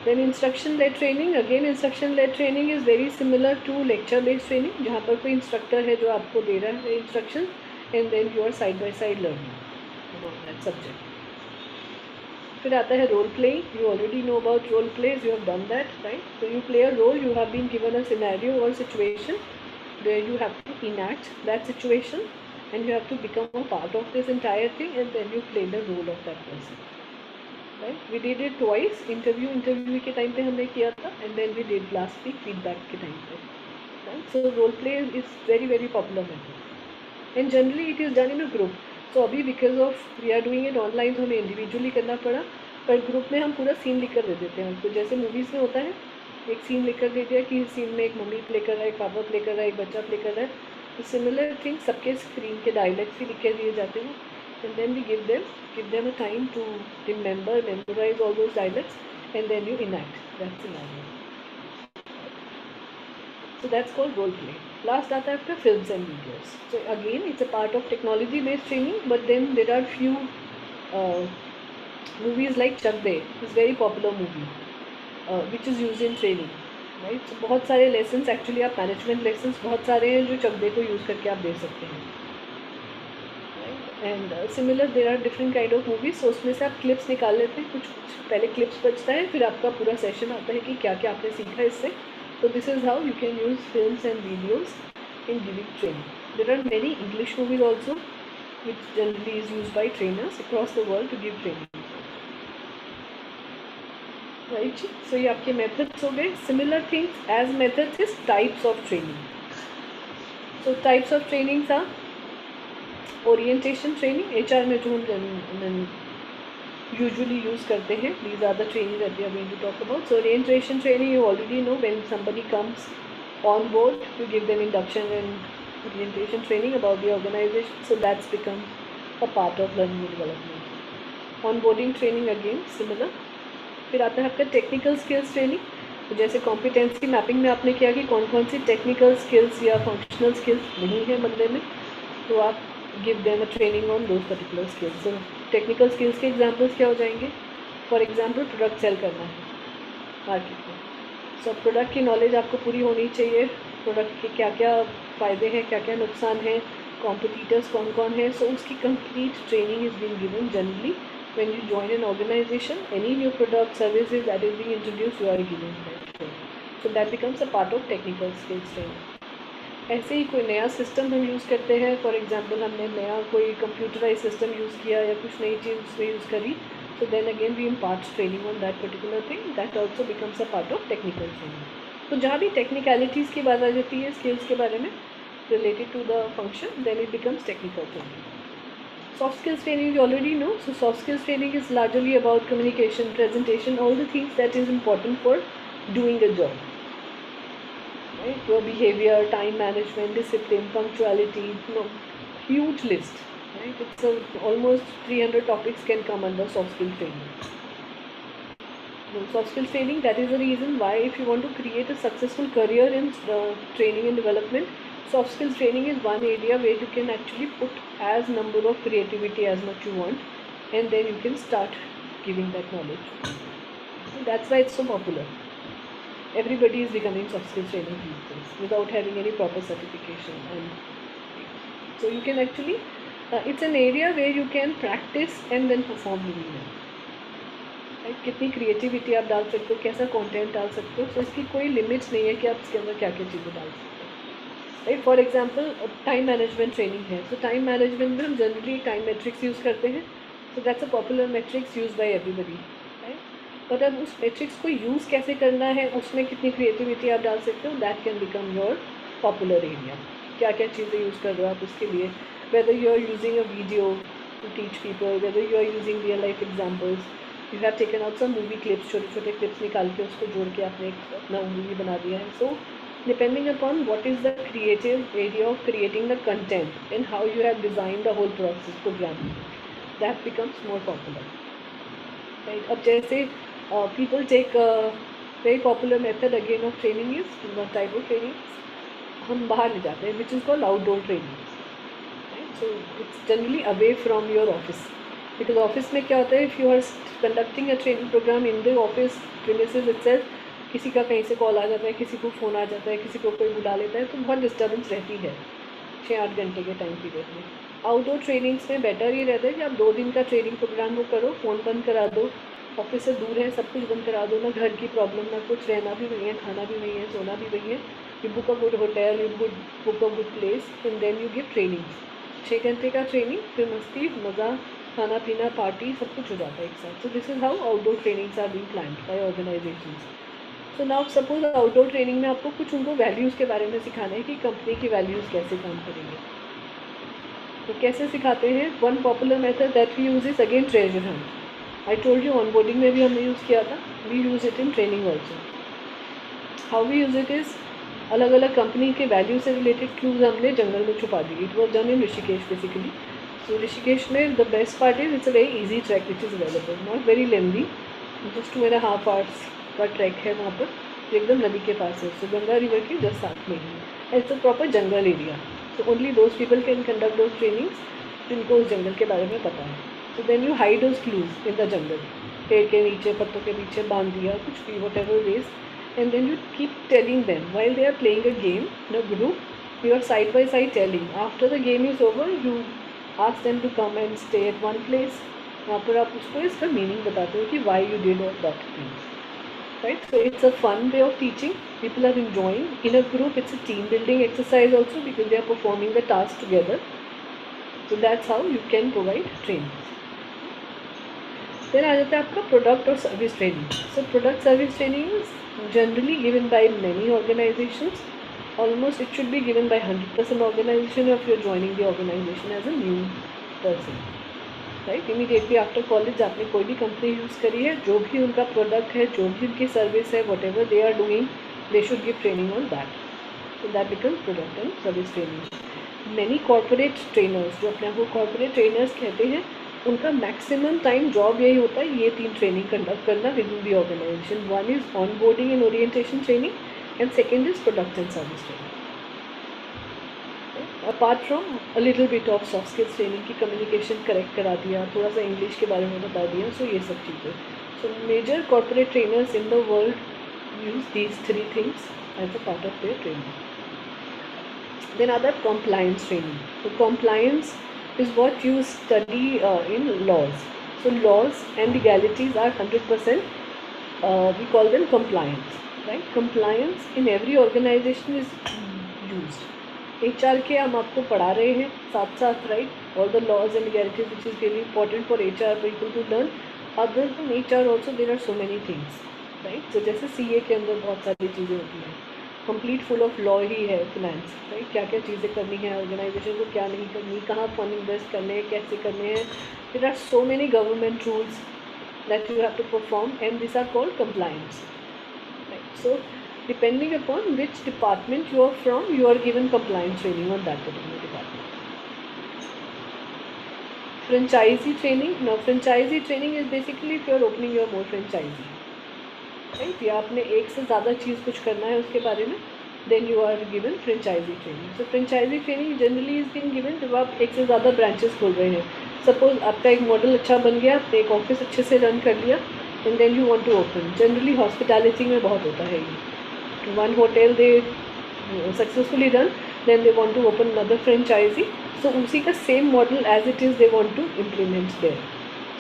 Then instruction led training. Again instruction led training is very similar to lecture based training, जहाँ पर कोई instructor है जो आपको दे रहा है instruction and then you are side by side learning about that subject. फिर आता है role play. You already know about role plays, you have done that, right? So you play a role, you have been given a scenario or situation where you have to enact that situation and you have to become a part of this entire thing and then you play the role of that person. Right? We did it twice. Interview के time पे हमने किया था and then we did last week feedback के time पे. Right? So role play is very very popular method and generally it is done in a group. So अभी because of we are doing it online तो हमें individually करना पड़ा, पर group में हम पूरा scene लिख कर दे देते हैं. तो जैसे movies में होता है एक scene लिख कर दे दिया कि इस scene में एक मम्मी प्ले कर रहा है, एक पापा प्ले कर रहा है, एक बच्चा प्ले कर रहा है. तो सिमिलर थिंग सबके स्क्रीन के डायलॉग्स भी लिख के दिए जाते हैं and then we give them a time to memorize all those dialects and then you enact that scenario. So that's called role play. Last आता है आपका films and videos. So again it's a part of technology based training, but then there are few movies like Chak De. It's a very popular movie which is used in training. Right. तो बहुत सारे lessons actually आप management lessons बहुत सारे हैं जो चक दे को use करके आप दे सकते हैं. And similar there are different kind of movies, so उसमें से आप क्लिप्स निकाल लेते हैं, कुछ पहले क्लिप्स बचता है, फिर आपका पूरा सेशन आता है कि क्या क्या आपने सीखा इससे. So this is how you can use films and videos in giving training. There are many English movies also which generally is used by trainers across the world to give training. Right? So ये आपके methods हो गए. Similar things as methods is types of training. So types of trainings are orientation training, HR में जो हम usually use करते हैं. These are the training that we are going to talk about. So orientation training, you already know, when somebody comes on board, you give them induction and orientation training about the organization. So that's become a part of learning and development. Onboarding training again similar. फिर आता है आपका technical skills training. जैसे competency mapping में आपने किया कि कौन कौन सी टेक्निकल स्किल्स या फंक्शनल स्किल्स नहीं है बंदे में, तो आप give them a training on those particular skills. So technical skills के एग्जांपल्स क्या हो जाएंगे? फॉर एग्जांपल प्रोडक्ट सेल करना है मार्केट में, सो प्रोडक्ट की नॉलेज आपको पूरी होनी चाहिए. प्रोडक्ट के क्या क्या फ़ायदे हैं, क्या क्या नुकसान हैं, कॉम्पिटिटर्स कौन कौन है. सो उसकी complete training is being given generally when you join an organization. Any new product services that is being introduced, you are giving that training. So that becomes a part of technical skills training. ऐसे ही कोई नया system हम use करते हैं, for example हमने नया कोई computerise system use किया या कुछ नई चीज़ उसमें यूज़ करी, so then again we impart training on that particular thing. That also becomes a part of technical training. तो जहाँ भी टेक्निकलिटीज़ की बात आ जाती है स्किल्स के बारे में related to the function, then it becomes technical training. Soft skills training you already know. So soft skills training is largely about communication, presentation, all the things that is important for doing a job. Right? Your behavior, time management, discipline, punctuality, huge list. Right? It's almost 300 topics can come under soft skills training. Soft skills training, that is the reason why if you want to create a successful career in training and development, soft skills training is one area where you can actually put as number of creativity as much you want, and then you can start giving that knowledge. So that's why it's so popular. Everybody is becoming soft skills training these days without having any proper certification. And so you can actually, it's an area where you can practice and then perform really well. Right? कितनी creativity आप डाल सकते हो, कैसा content डाल सकते हो, so इसकी कोई लिमिट्स नहीं है कि आप इसके अंदर क्या क्या चीज़ें डाल सकते हो. Right, for example time management training है, तो टाइम मैनेजमेंट में हम जनरली टाइम मैट्रिक्स यूज़ करते हैं. So that's a popular matrix use by everybody. Right, but अब उस मैट्रिक्स को यूज़ कैसे करना है, उसमें कितनी क्रिएटिविटी आप डाल सकते हो, that can become your popular area. क्या क्या चीज़ें यूज़ कर रहे हो आप उसके लिए, whether you are using a video to teach people, whether you are using real life examples, you have taken out some movie clips, छोटे छोटे क्लिप्स निकाल के उसको जोड़ के आपने एक अपना मूवी बना दिया है. सो depending upon what is the creative area of creating the content and how you have designed the whole program, that becomes more popular. Right? अब जैसे people take a very popular method again of training is one type of training हम बाहर ले जाते हैं, which is called outdoor training. Right? So it's generally away from your office, because office में क्या होता है, if you are conducting a training program in the office premises itself, किसी का कहीं से कॉल आ जाता है, किसी को फ़ोन आ जाता है, किसी को कोई बुला लेता है, तो बहुत डिस्टर्बेंस रहती है 6-8 घंटे के टाइम पीरियड में. आउटडोर ट्रेनिंग्स में बेटर ये रहता है कि आप 2 दिन का ट्रेनिंग प्रोग्राम वो करो, फ़ोन बंद करा दो, ऑफिस से दूर है, सब कुछ बंद करा दो, ना घर की प्रॉब्लम, ना कुछ, रहना भी वही है, खाना भी वही है, सोना भी वही है. You book a good hotel, you book a good place, and then you give training. 6 घंटे का ट्रेनिंग, फिर मस्ती, मज़ा, खाना पीना, पार्टी, सब कुछ हो जाता है एक साथ. So this is how outdoor trainings are being planned by organizations. तो नाउ सपोज आउटडोर ट्रेनिंग में आपको कुछ उनको वैल्यूज़ के बारे में सिखाना है कि कंपनी की वैल्यूज़ कैसे काम करेंगे. तो कैसे सिखाते हैं? One popular method that we use is again treasure hunt. I told you onboarding में भी हमने यूज़ किया था, we use it in training also. How we use it is, अलग अलग कंपनी के वैल्यू से रिलेटेड क्लूज हमने जंगल में छुपा दी. It was done in Rishikesh basically. So Rishikesh में the best part is it's a very easy track which is available, not very lengthy, just 2.5 hours का ट्रैक है वहाँ पर, एकदम नदी के पास है. सो गंगा रिवर के जस्ट साथ में ही. It's a proper jungle area. So only those people can conduct those trainings जिनको उस जंगल के बारे में पता है. So then you hide those clues in the jungle, पेड़ के नीचे, पत्तों के पीछे बांध दिया, कुछ भी, whatever ways, and then you keep telling them while they are playing a game in a group. You are side by side telling. After the game is over, you Ask them to come and stay at one place. वहाँ पर आप उसको इसका meaning बताते हो कि why you did all that thing. Right? So it's a fun way of teaching. People are enjoying. In a group, it's a team building exercise also because they are performing the task together. So that's how you can provide training. Then आ जाता है आपका product or service training. So product service training is generally given by many organizations. Almost it should be given by 100% organization if you're joining the organization as a new person. Right? Immediately after college आपने कोई भी company use करी है, जो भी उनका product है, जो भी उनकी सर्विस है, whatever they are doing, they should give training on that. So that becomes product and service training. Many corporate trainers, जो अपने आप को corporate trainers कहते हैं, उनका मैक्सिमम टाइम जॉब यही होता है, ये 3 ट्रेनिंग कंडक्ट करना within the organization. One is onboarding and orientation training and second is product and service training. Apart from a little bit of soft skills training की communication correct करा दिया, थोड़ा सा English के बारे में बता दिया, सो ये सब चीज़ें. So major corporate trainers in the world use these 3 things as a part of their training. Then other compliance training. So compliance is what you study in laws. So laws and legalities are 100%. We call them compliance, right? Compliance in every organization is used. HR के हम आपको पढ़ा रहे हैं साथ साथ, right? All the laws and legalities which is really important for HR people to learn. Other than HR also there are so many things, right? So जैसे CA के अंदर बहुत सारी चीज़ें होती हैं, कंप्लीट फुल ऑफ लॉ ही है finance, right? क्या क्या चीज़ें करनी है ऑर्गेनाइजेशन को, क्या नहीं करनी, कहाँ फंड इन्वेस्ट करने हैं, कैसे करने हैं. There are so many government rules that you have to perform and this are called compliance, right? So depending upon which department you are from, you are given compliance training on that particular department. Franchise training. Now franchise training is basically if you are opening your more franchise, right? या आपने एक से ज़्यादा चीज़ कुछ करना है उसके बारे में, then you are given franchise training. So franchise training generally is been given जब आप एक से ज़्यादा ब्रांचेस खोल रहे हैं. सपोज आपका एक मॉडल अच्छा बन गया, आपने एक ऑफिस अच्छे से रन कर लिया and then you want to open. Generally hospitality में बहुत होता है ये. One hotel they successfully run, then they want to open another franchisee. So उसी का same model as it is they want to implement there.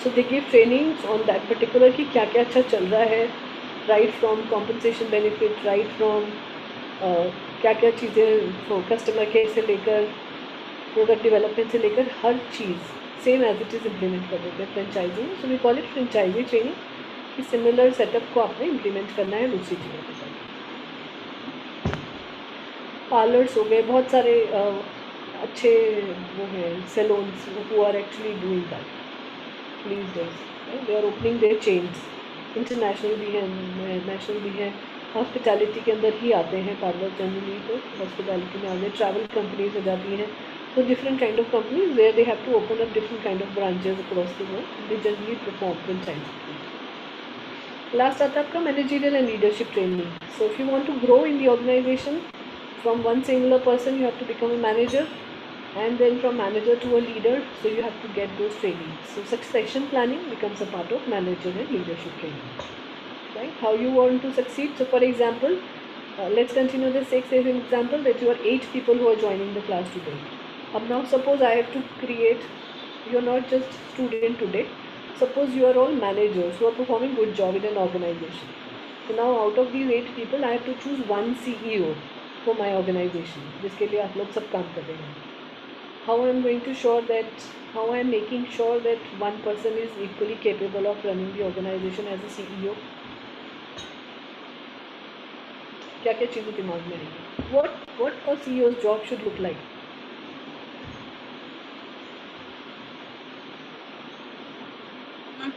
So they give trainings on that particular कि क्या क्या अच्छा चल रहा है, right from compensation benefit, right from क्या क्या चीज़ें कस्टमर केयर से लेकर प्रोडक्ट डेवलपमेंट से लेकर हर चीज़ same as it is implement कर देते हैं फ्रेंचाइजी में. So we call it franchisee training कि सिमिलर सेटअप को आपने इम्प्लीमेंट करना है दूसरी चीज़ों के साथ. पार्लर्स हो गए, बहुत सारे अच्छे वो हैं salons who are actually doing that प्लीज days, they are opening their chains. International भी है, नेशनल भी है. हॉस्पिटैलिटी के अंदर ही आते हैं पार्लर जनरली, तो हॉस्पिटैलिटी में आगे ट्रैवल कंपनीज हो जाती हैं. तो different kind of companies where they have to open up different kind of branches across the world, they generally perform franchise. Last आता है आपका managerial and leadership training. So if you want to grow in the organization from one singular person, you have to become a manager, and then from manager to a leader, so you have to get those trainings. So succession planning becomes a part of manager and leadership training, right? How you want to succeed. So for example, let's continue this example that you are 8 people who are joining the class today. Now suppose I have to create, you're not just student today, suppose you are all managers who are performing good job in an organization. So now out of these 8 people I have to choose one CEO for my organization, जिसके लिए आप लोग सब काम कर रहे हैं. How I am going to sure that, how I am making sure that one person is equally capable of running the organization as a CEO. क्या क्या चीज़ें दिमाग में आएंगी? What a CEO's job should look like?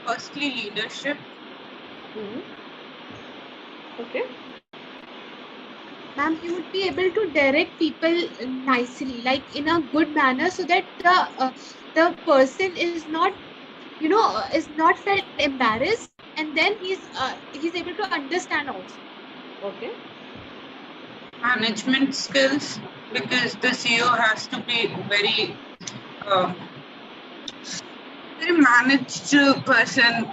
Firstly, leadership. Okay. Ma'am, you would be able to direct people nicely, like in a good manner, so that the person is not, is not felt embarrassed, and then he's able to understand also. Okay. Management skills, because the CEO has to be very managed person,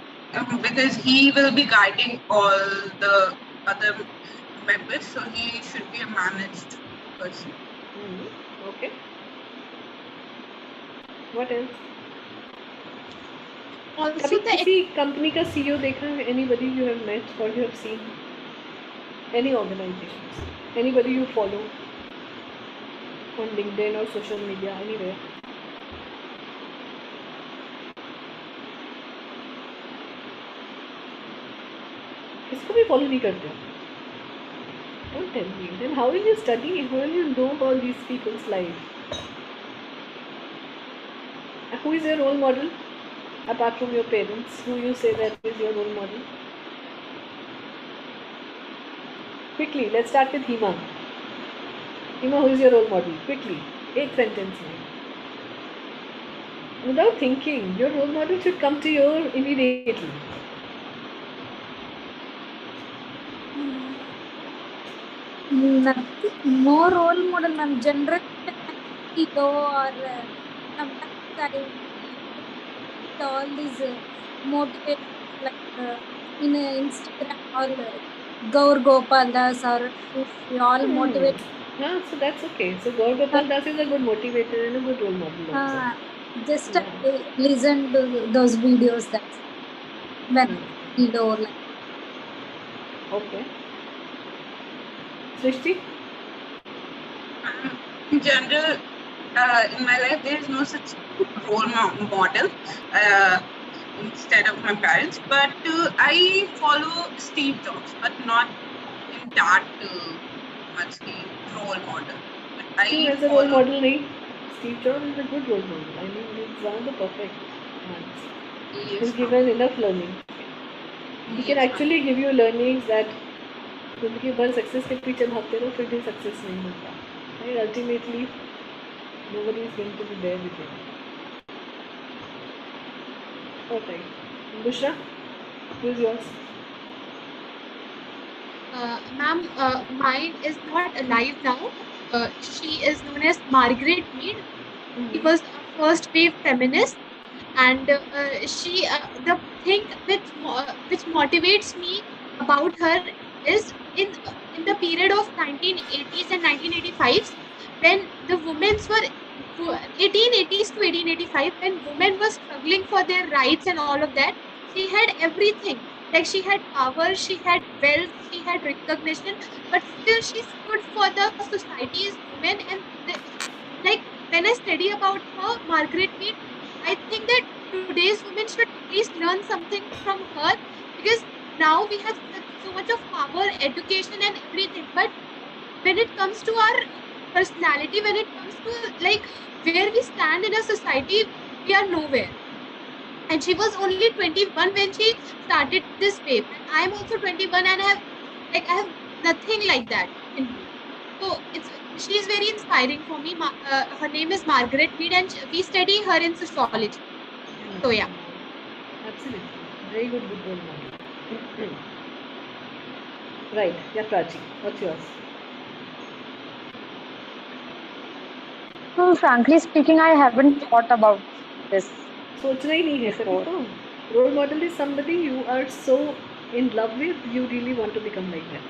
because he will be guiding all the other members, so he should be a managed person. Okay. What else? Also, कभी the किसी company का CEO देखा है? Anybody you have met or you have seen? Any organizations? Anybody you follow on LinkedIn or social media, anywhere? किसको भी follow नहीं करते? Don't tell me. Then how will you study? How will you know all these people's lives? Who is your role model? Apart from your parents, who you say that is your role model? Quickly, let's start with Hima. Hima, who is your role model? Quickly, 8 sentence में. Without thinking, your role model should come to you immediately. Nothing, no role model, ma'am. Generally, ego or sometimes I all these motivations like in Instagram or Gaur Gopal Das or we all motivate. So that's okay. So Gaur Gopal Das is a good motivator and a good role model also. Just Yeah. I listen to those videos. That's when I feel low. Like Okay. Srishti? In general, in my life, there is no such role model instead of my parents. But I follow Steve Jobs, but not in that much role model. But Who I is a role follow. model? नहीं? Steve Jobs is a good role model. I mean, he's one of the perfect ones. Yes, He's given enough learning. He can actually give you learnings that जिंदगी भर success के पीछे भागते रहो फिर भी success नहीं मिलता. Right? Ultimately, nobody is going to be there with you. Okay. Bushra, who is yours? ma'am, mine is not alive now. She is known as Margaret Mead. She was a first wave feminist, and she the thing which motivates me about her is in the period of 1980s and 1985s, when the women were 1880s to 1885, when women were struggling for their rights and all of that. She had everything, like she had power, she had wealth, she had recognition, but still she stood for the society's women. And like, when I study about her, Margaret Mead, I think that today's women should at least learn something from her, because now we have so much of power, education, and everything. But when it comes to our personality, when it comes to like where we stand in a society, we are nowhere. And she was only 21 when she started this wave, and I am also 21, and I have nothing like that in me. So she is very inspiring for me. Her name is Margaret Mead, and we study her in sociology. So yeah. Absolutely. Very good role model. Right. Yeah, Prachi. What's yours? So, frankly speaking, I haven't thought about this. सोचना ही नहीं है कभी तो. Role model is somebody you are so in love with, you really want to become like that.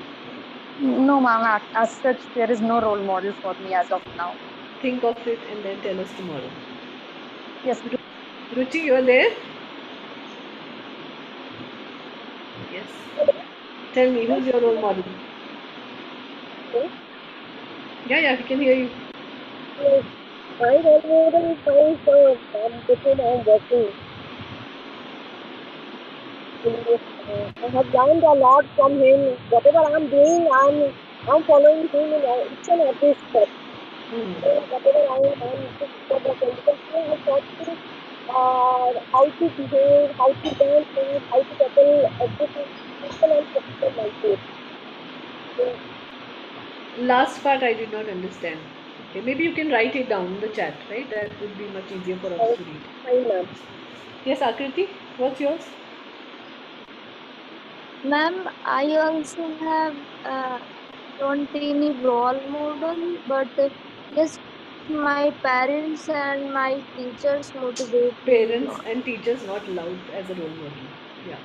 No, ma'am. As such, there is no role model for me as of now. Think of it and then tell us tomorrow. Yes. Ruchi, you are there? Yes. Tell me, who's your role model? Yeah, we can hear you. My role model is my diploma I'm working. I have learned a lot from him. Whatever I'm doing, I'm following him in each and every step. Whatever I'm for the political thing, I taught me how to behave, how to learn things, how to tackle everything, simple and practical like this. Last part I did not understand. Okay, maybe you can write it down in the chat, right? That would be much easier for us to read. Fine, ma'am. Yes, Akriti, what's yours? Ma'am, I also have don't any role model, but yes, my parents and my teachers motivate me a Parents lot. and teachers not allowed as a role model. Yeah.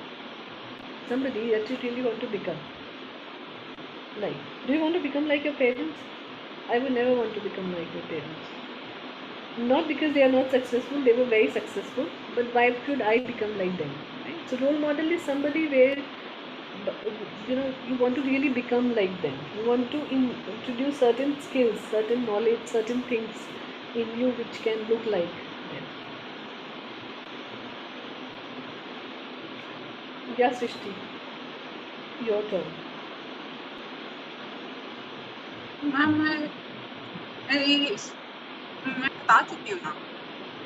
Somebody that you really want to become. Like, do you want to become like your parents? I would never want to become like your parents. Not because they are not successful, they were very successful, but why could I become like them? Right? So role model is somebody where you want to really become like them. You want to introduce certain skills, certain knowledge, certain things in you which can look like them. Yeah, Srishti, your turn. Ma'am मैं बता चुकी हूँ ना.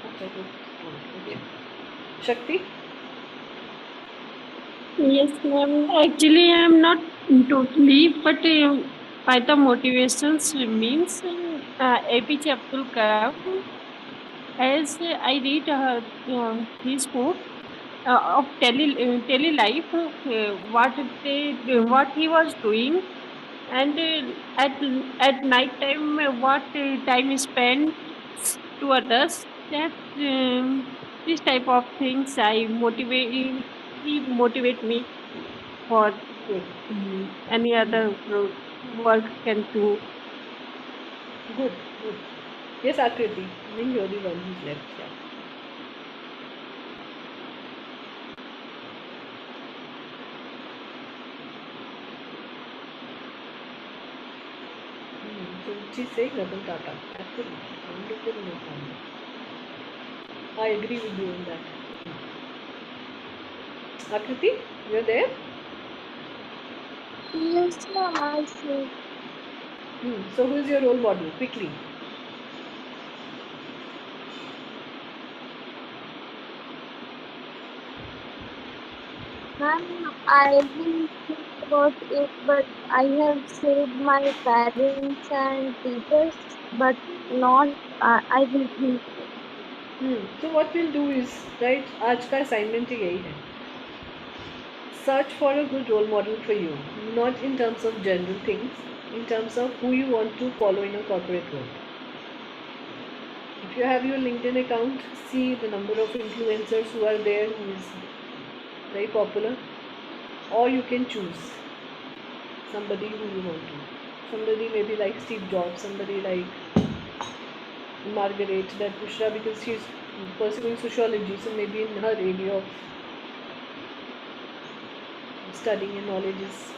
Okay, good. Okay. Shakti? Yes, ma'am. Actually, I am not totally, but by the motivations means APJ Abdul Kalam, as I read his book of tele life, what he was doing, and at night time what time is spent to others. That this type of things he motivate me for Good. any other work can do. Good. Yes, Akriti. I think you're the one who's left. Yeah. So she's saying Ratan Tata. Absolutely. Wonderful movement. I agree with you on that. Akriti, you're there? Yes, ma'am, I see. So who is your role model? Quickly. Ma'am, I will think about it, but I have said my parents and teachers, but not. I will think. So what we'll do is, right, आज का assignment ही यही है. Search for a good role model for you, not in terms of general things, in terms of who you want to follow in a corporate world. If you have your LinkedIn account, see the number of influencers who are there who is very popular, or you can choose somebody who you want to. Somebody maybe like Steve Jobs, somebody like Margaret, that Bushra, because she's pursuing sociology, so maybe in her area of studying and knowledge is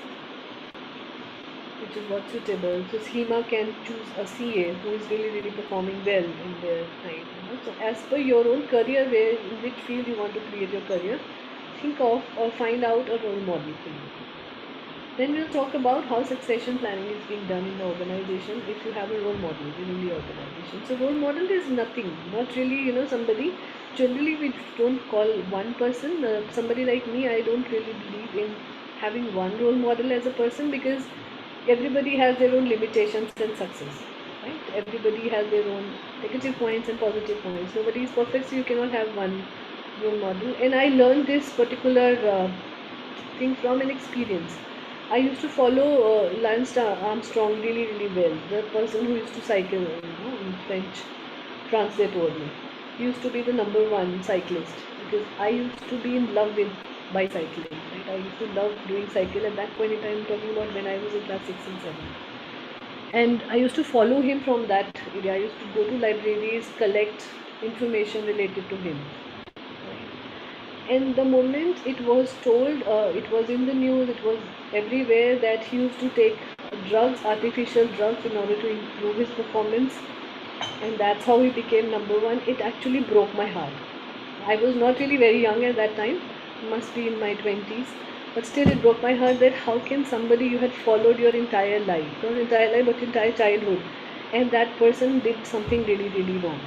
which is what's suitable. So Seema can choose a CA who is really performing well in their time. So as per your own career, where in which field you want to create your career, think of or find out a role model for you. Then we'll talk about how succession planning is being done in the organization if you have a role model within the organization. So role model is nothing, not really, somebody. Generally, we don't call one person. Somebody like me, I don't really believe in having one role model as a person, because everybody has their own limitations and success. Right? Everybody has their own negative points and positive points. Nobody is perfect, so you cannot have one role model. And I learned this particular thing from an experience. I used to follow Lance Armstrong really well. The person who used to cycle, in French, France, they told me. He used to be the number one cyclist, because I used to be in love with bicycling. Right? I used to love doing cycle at that point in time. I'm talking about when I was in class 6 and 7. And I used to follow him from that area. I used to go to libraries, collect information related to him. And the moment it was told, it was in the news, it was everywhere, that he used to take drugs, artificial drugs, in order to improve his performance, and that's how he became number one. It actually broke my heart. I was not really very young at that time, must be in my 20s, but still it broke my heart that how can somebody you had followed your entire life, not entire life but entire childhood, and that person did something really wrong.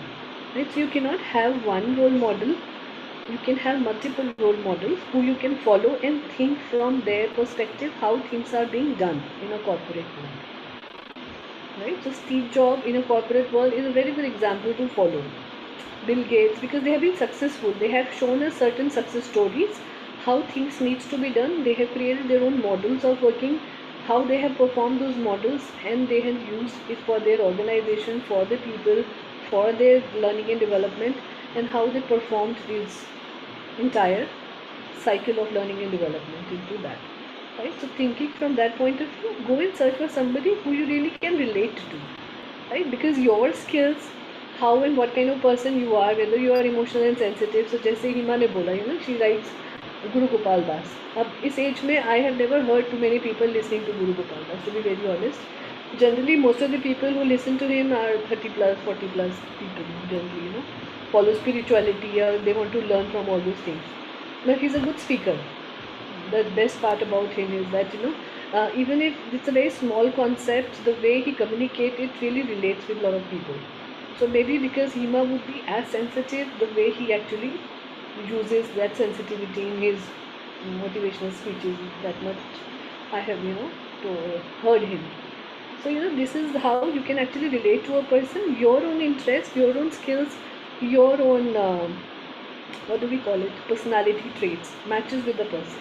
Right? So you cannot have one role model. You can have multiple role models who you can follow and think from their perspective how things are being done in a corporate world. Right? So Steve Jobs in a corporate world is a very good example to follow. Bill Gates, because they have been successful. They have shown us certain success stories, how things needs to be done. They have created their own models of working, how they have performed those models, and they have used it for their organization, for the people, for their learning and development, and how they performed this entire cycle of learning and development into that. Right? So thinking from that point of view, go and search for somebody who you really can relate to. Right? Because your skills, how and what kind of person you are, whether you are emotional and sensitive. So जैसे हिमा ने बोला, she writes Guru Gopal Das. अब इस as में I have never heard too many people listening to Guru Gopal Das, to be very honest. Generally, most of the people who listen to him are 30 plus, 40 plus people. Generally, follow spirituality or they want to learn from all those things. But he's a good speaker. The best part about him is that even if it's a very small concept, the way he communicates it really relates with a lot of people. So maybe because Hima would be as sensitive, the way he actually uses that sensitivity in his motivational speeches, that much I have heard him. So this is how you can actually relate to a person, your own interest, your own skills, your own what do we call it, personality traits matches with the person.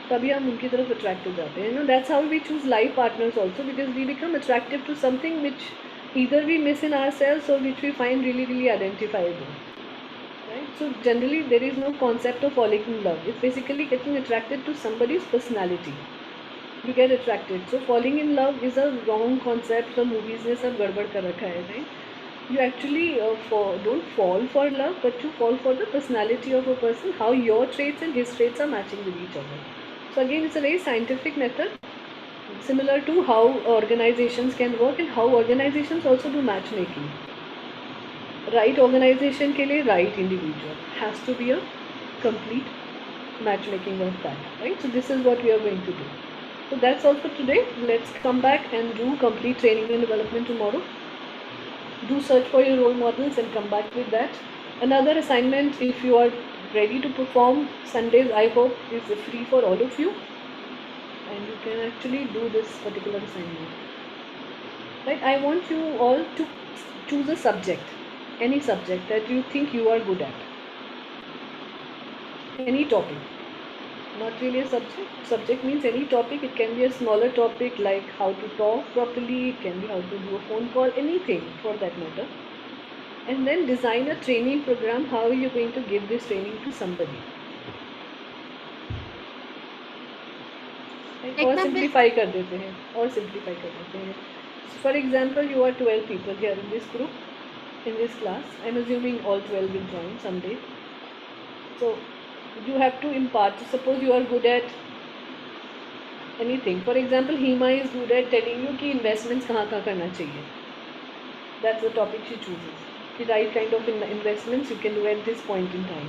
तभी हम उनकी तरफ attract हो जाते हैं. That's how we choose life partners also, because we become attractive to something which either we miss in ourselves or which we find really, really identifiable. Right? So generally there is no concept of falling in love. It's basically getting attracted to somebody's personality. You get attracted. So falling in love is a wrong concept. The movies ने सब गड़बड़ कर रखा है, right? You actually don't fall for love, but you fall for the personality of a person, how your traits and his traits are matching with each other. So again, it's a very scientific method, similar to how organizations can work and how organizations also do matchmaking. Right organization के लिए right individual has to be a complete matchmaking of that, right? So this is what we are going to do. So that's all for today. Let's come back and do complete training and development tomorrow. Do search for your role models and come back with that. Another assignment, if you are ready to perform, Sundays I hope is free for all of you, and you can actually do this particular assignment. Right? I want you all to choose a subject, any subject that you think you are good at. Any topic. Not really a subject. Subject means any topic. It can be a smaller topic like how to talk properly. It can be how to do a phone call. Anything for that matter. And then design a training program. How are you going to give this training to somebody? और simplify कर देते हैं. For example, you are 12 people here in this group, in this class. I'm assuming all 12 will join someday. So you have to impart. Suppose you are good at anything. For example, Hima is good at telling you कि investments कहाँ करना चाहिए. That's the topic she chooses. The right kind of investments you can do at this point in time.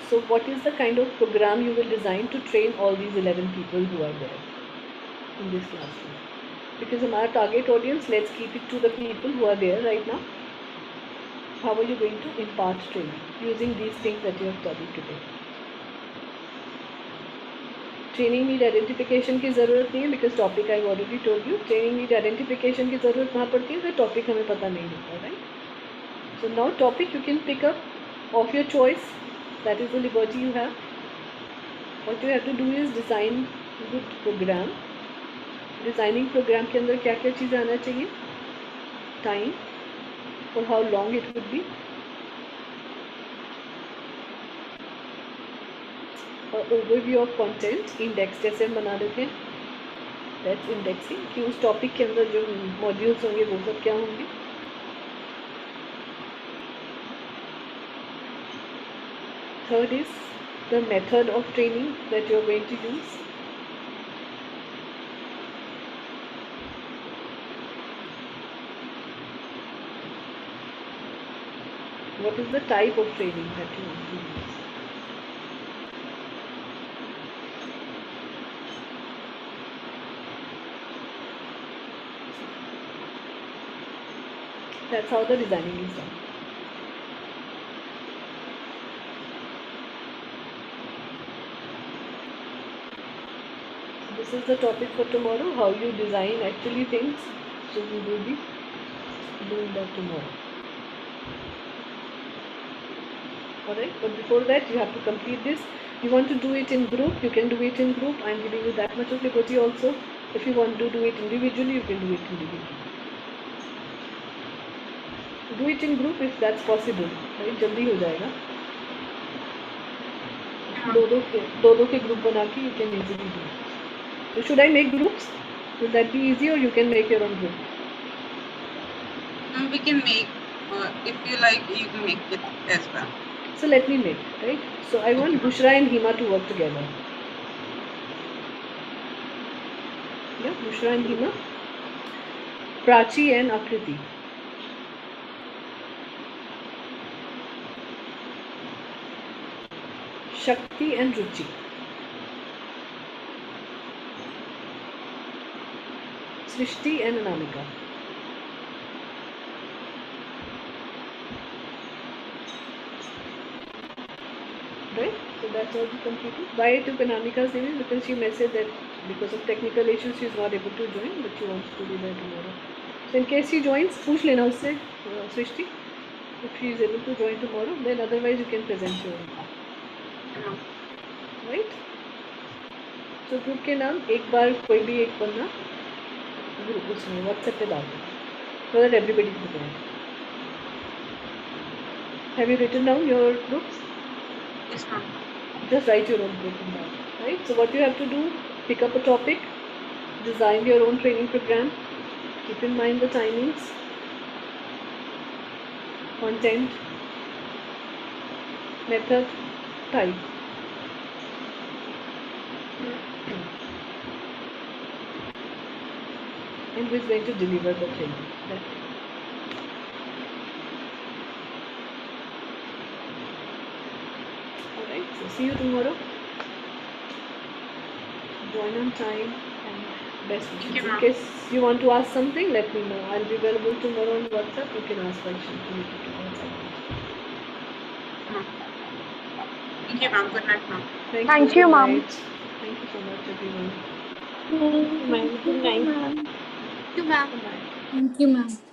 So what is the kind of program you will design to train all these 11 people who are there in this classroom? Because our target audience, let's keep it to the people who are there right now. How are you going to impart training using these things that you have studied today? Training need identification की ज़रूरत नहीं है, because topic I've already told you. Training need identification की ज़रूरत कहाँ पड़ती है? तो topic हमें पता नहीं होता, right? So now topic you can pick up of your choice. That is the liberty you have. What you have to do is design good program. Designing program के अंदर क्या क्या चीज़ें आना चाहिए? Time. Or how long it would be. Overview of content, index जैसे हम बना देते हैं. That's indexing. कि उस topic के अंदर जो modules होंगे वो सब क्या होंगे. Third is the method of training that you are going to use. What is the type of training that you want to use? That's how the designing is done. This is the topic for tomorrow, how you design actually things. So we will be doing that tomorrow. Alright, but before that you have to complete this. You want to do it in group, you can do it in group. I am giving you that much of liberty also. If you want to do it individually, you can do it individually. Do it in group if that's possible. Right? जल्दी हो जाएगा. दो के group बना के you can easily do it. So should I make groups? Will that be easy, or you can make your own group? We can make If you like, you can make it as well. So let me make, right? So I want Bushra and Hima to work together. Yeah, Bushra and Hima. Prachi and Akriti. Shakti and Ruchi. Srishti and Anamika. Right? So that's all we completed. Why I took Anamika's name? Because she messaged that because of technical issues she is not able to join, but she wants to be there tomorrow. So in case she joins, push lena usse, Srishti. If she is able to join tomorrow, then otherwise you can present your own. Right? So group के नाम एक बार कोई भी एक बंदा group उसमें WhatsApp पे डाल दो so that everybody is prepared. Have you written down your groups? Yes, ma'am. Just write your own group in that. Right? So what you have to do, pick up a topic, design your own training program, keep in mind the timings, content, method, time. And who is going to deliver the training. That's it. Alright, so see you tomorrow. Join on time and best wishes. In case you want to ask something, let me know. I'll be available tomorrow on WhatsApp. You can ask questions to me. Thank you, ma'am. Good night, ma'am. Thank you, ma'am. Thank you so much, everyone. Good night. Thank you, ma'am. Thank you, ma'am.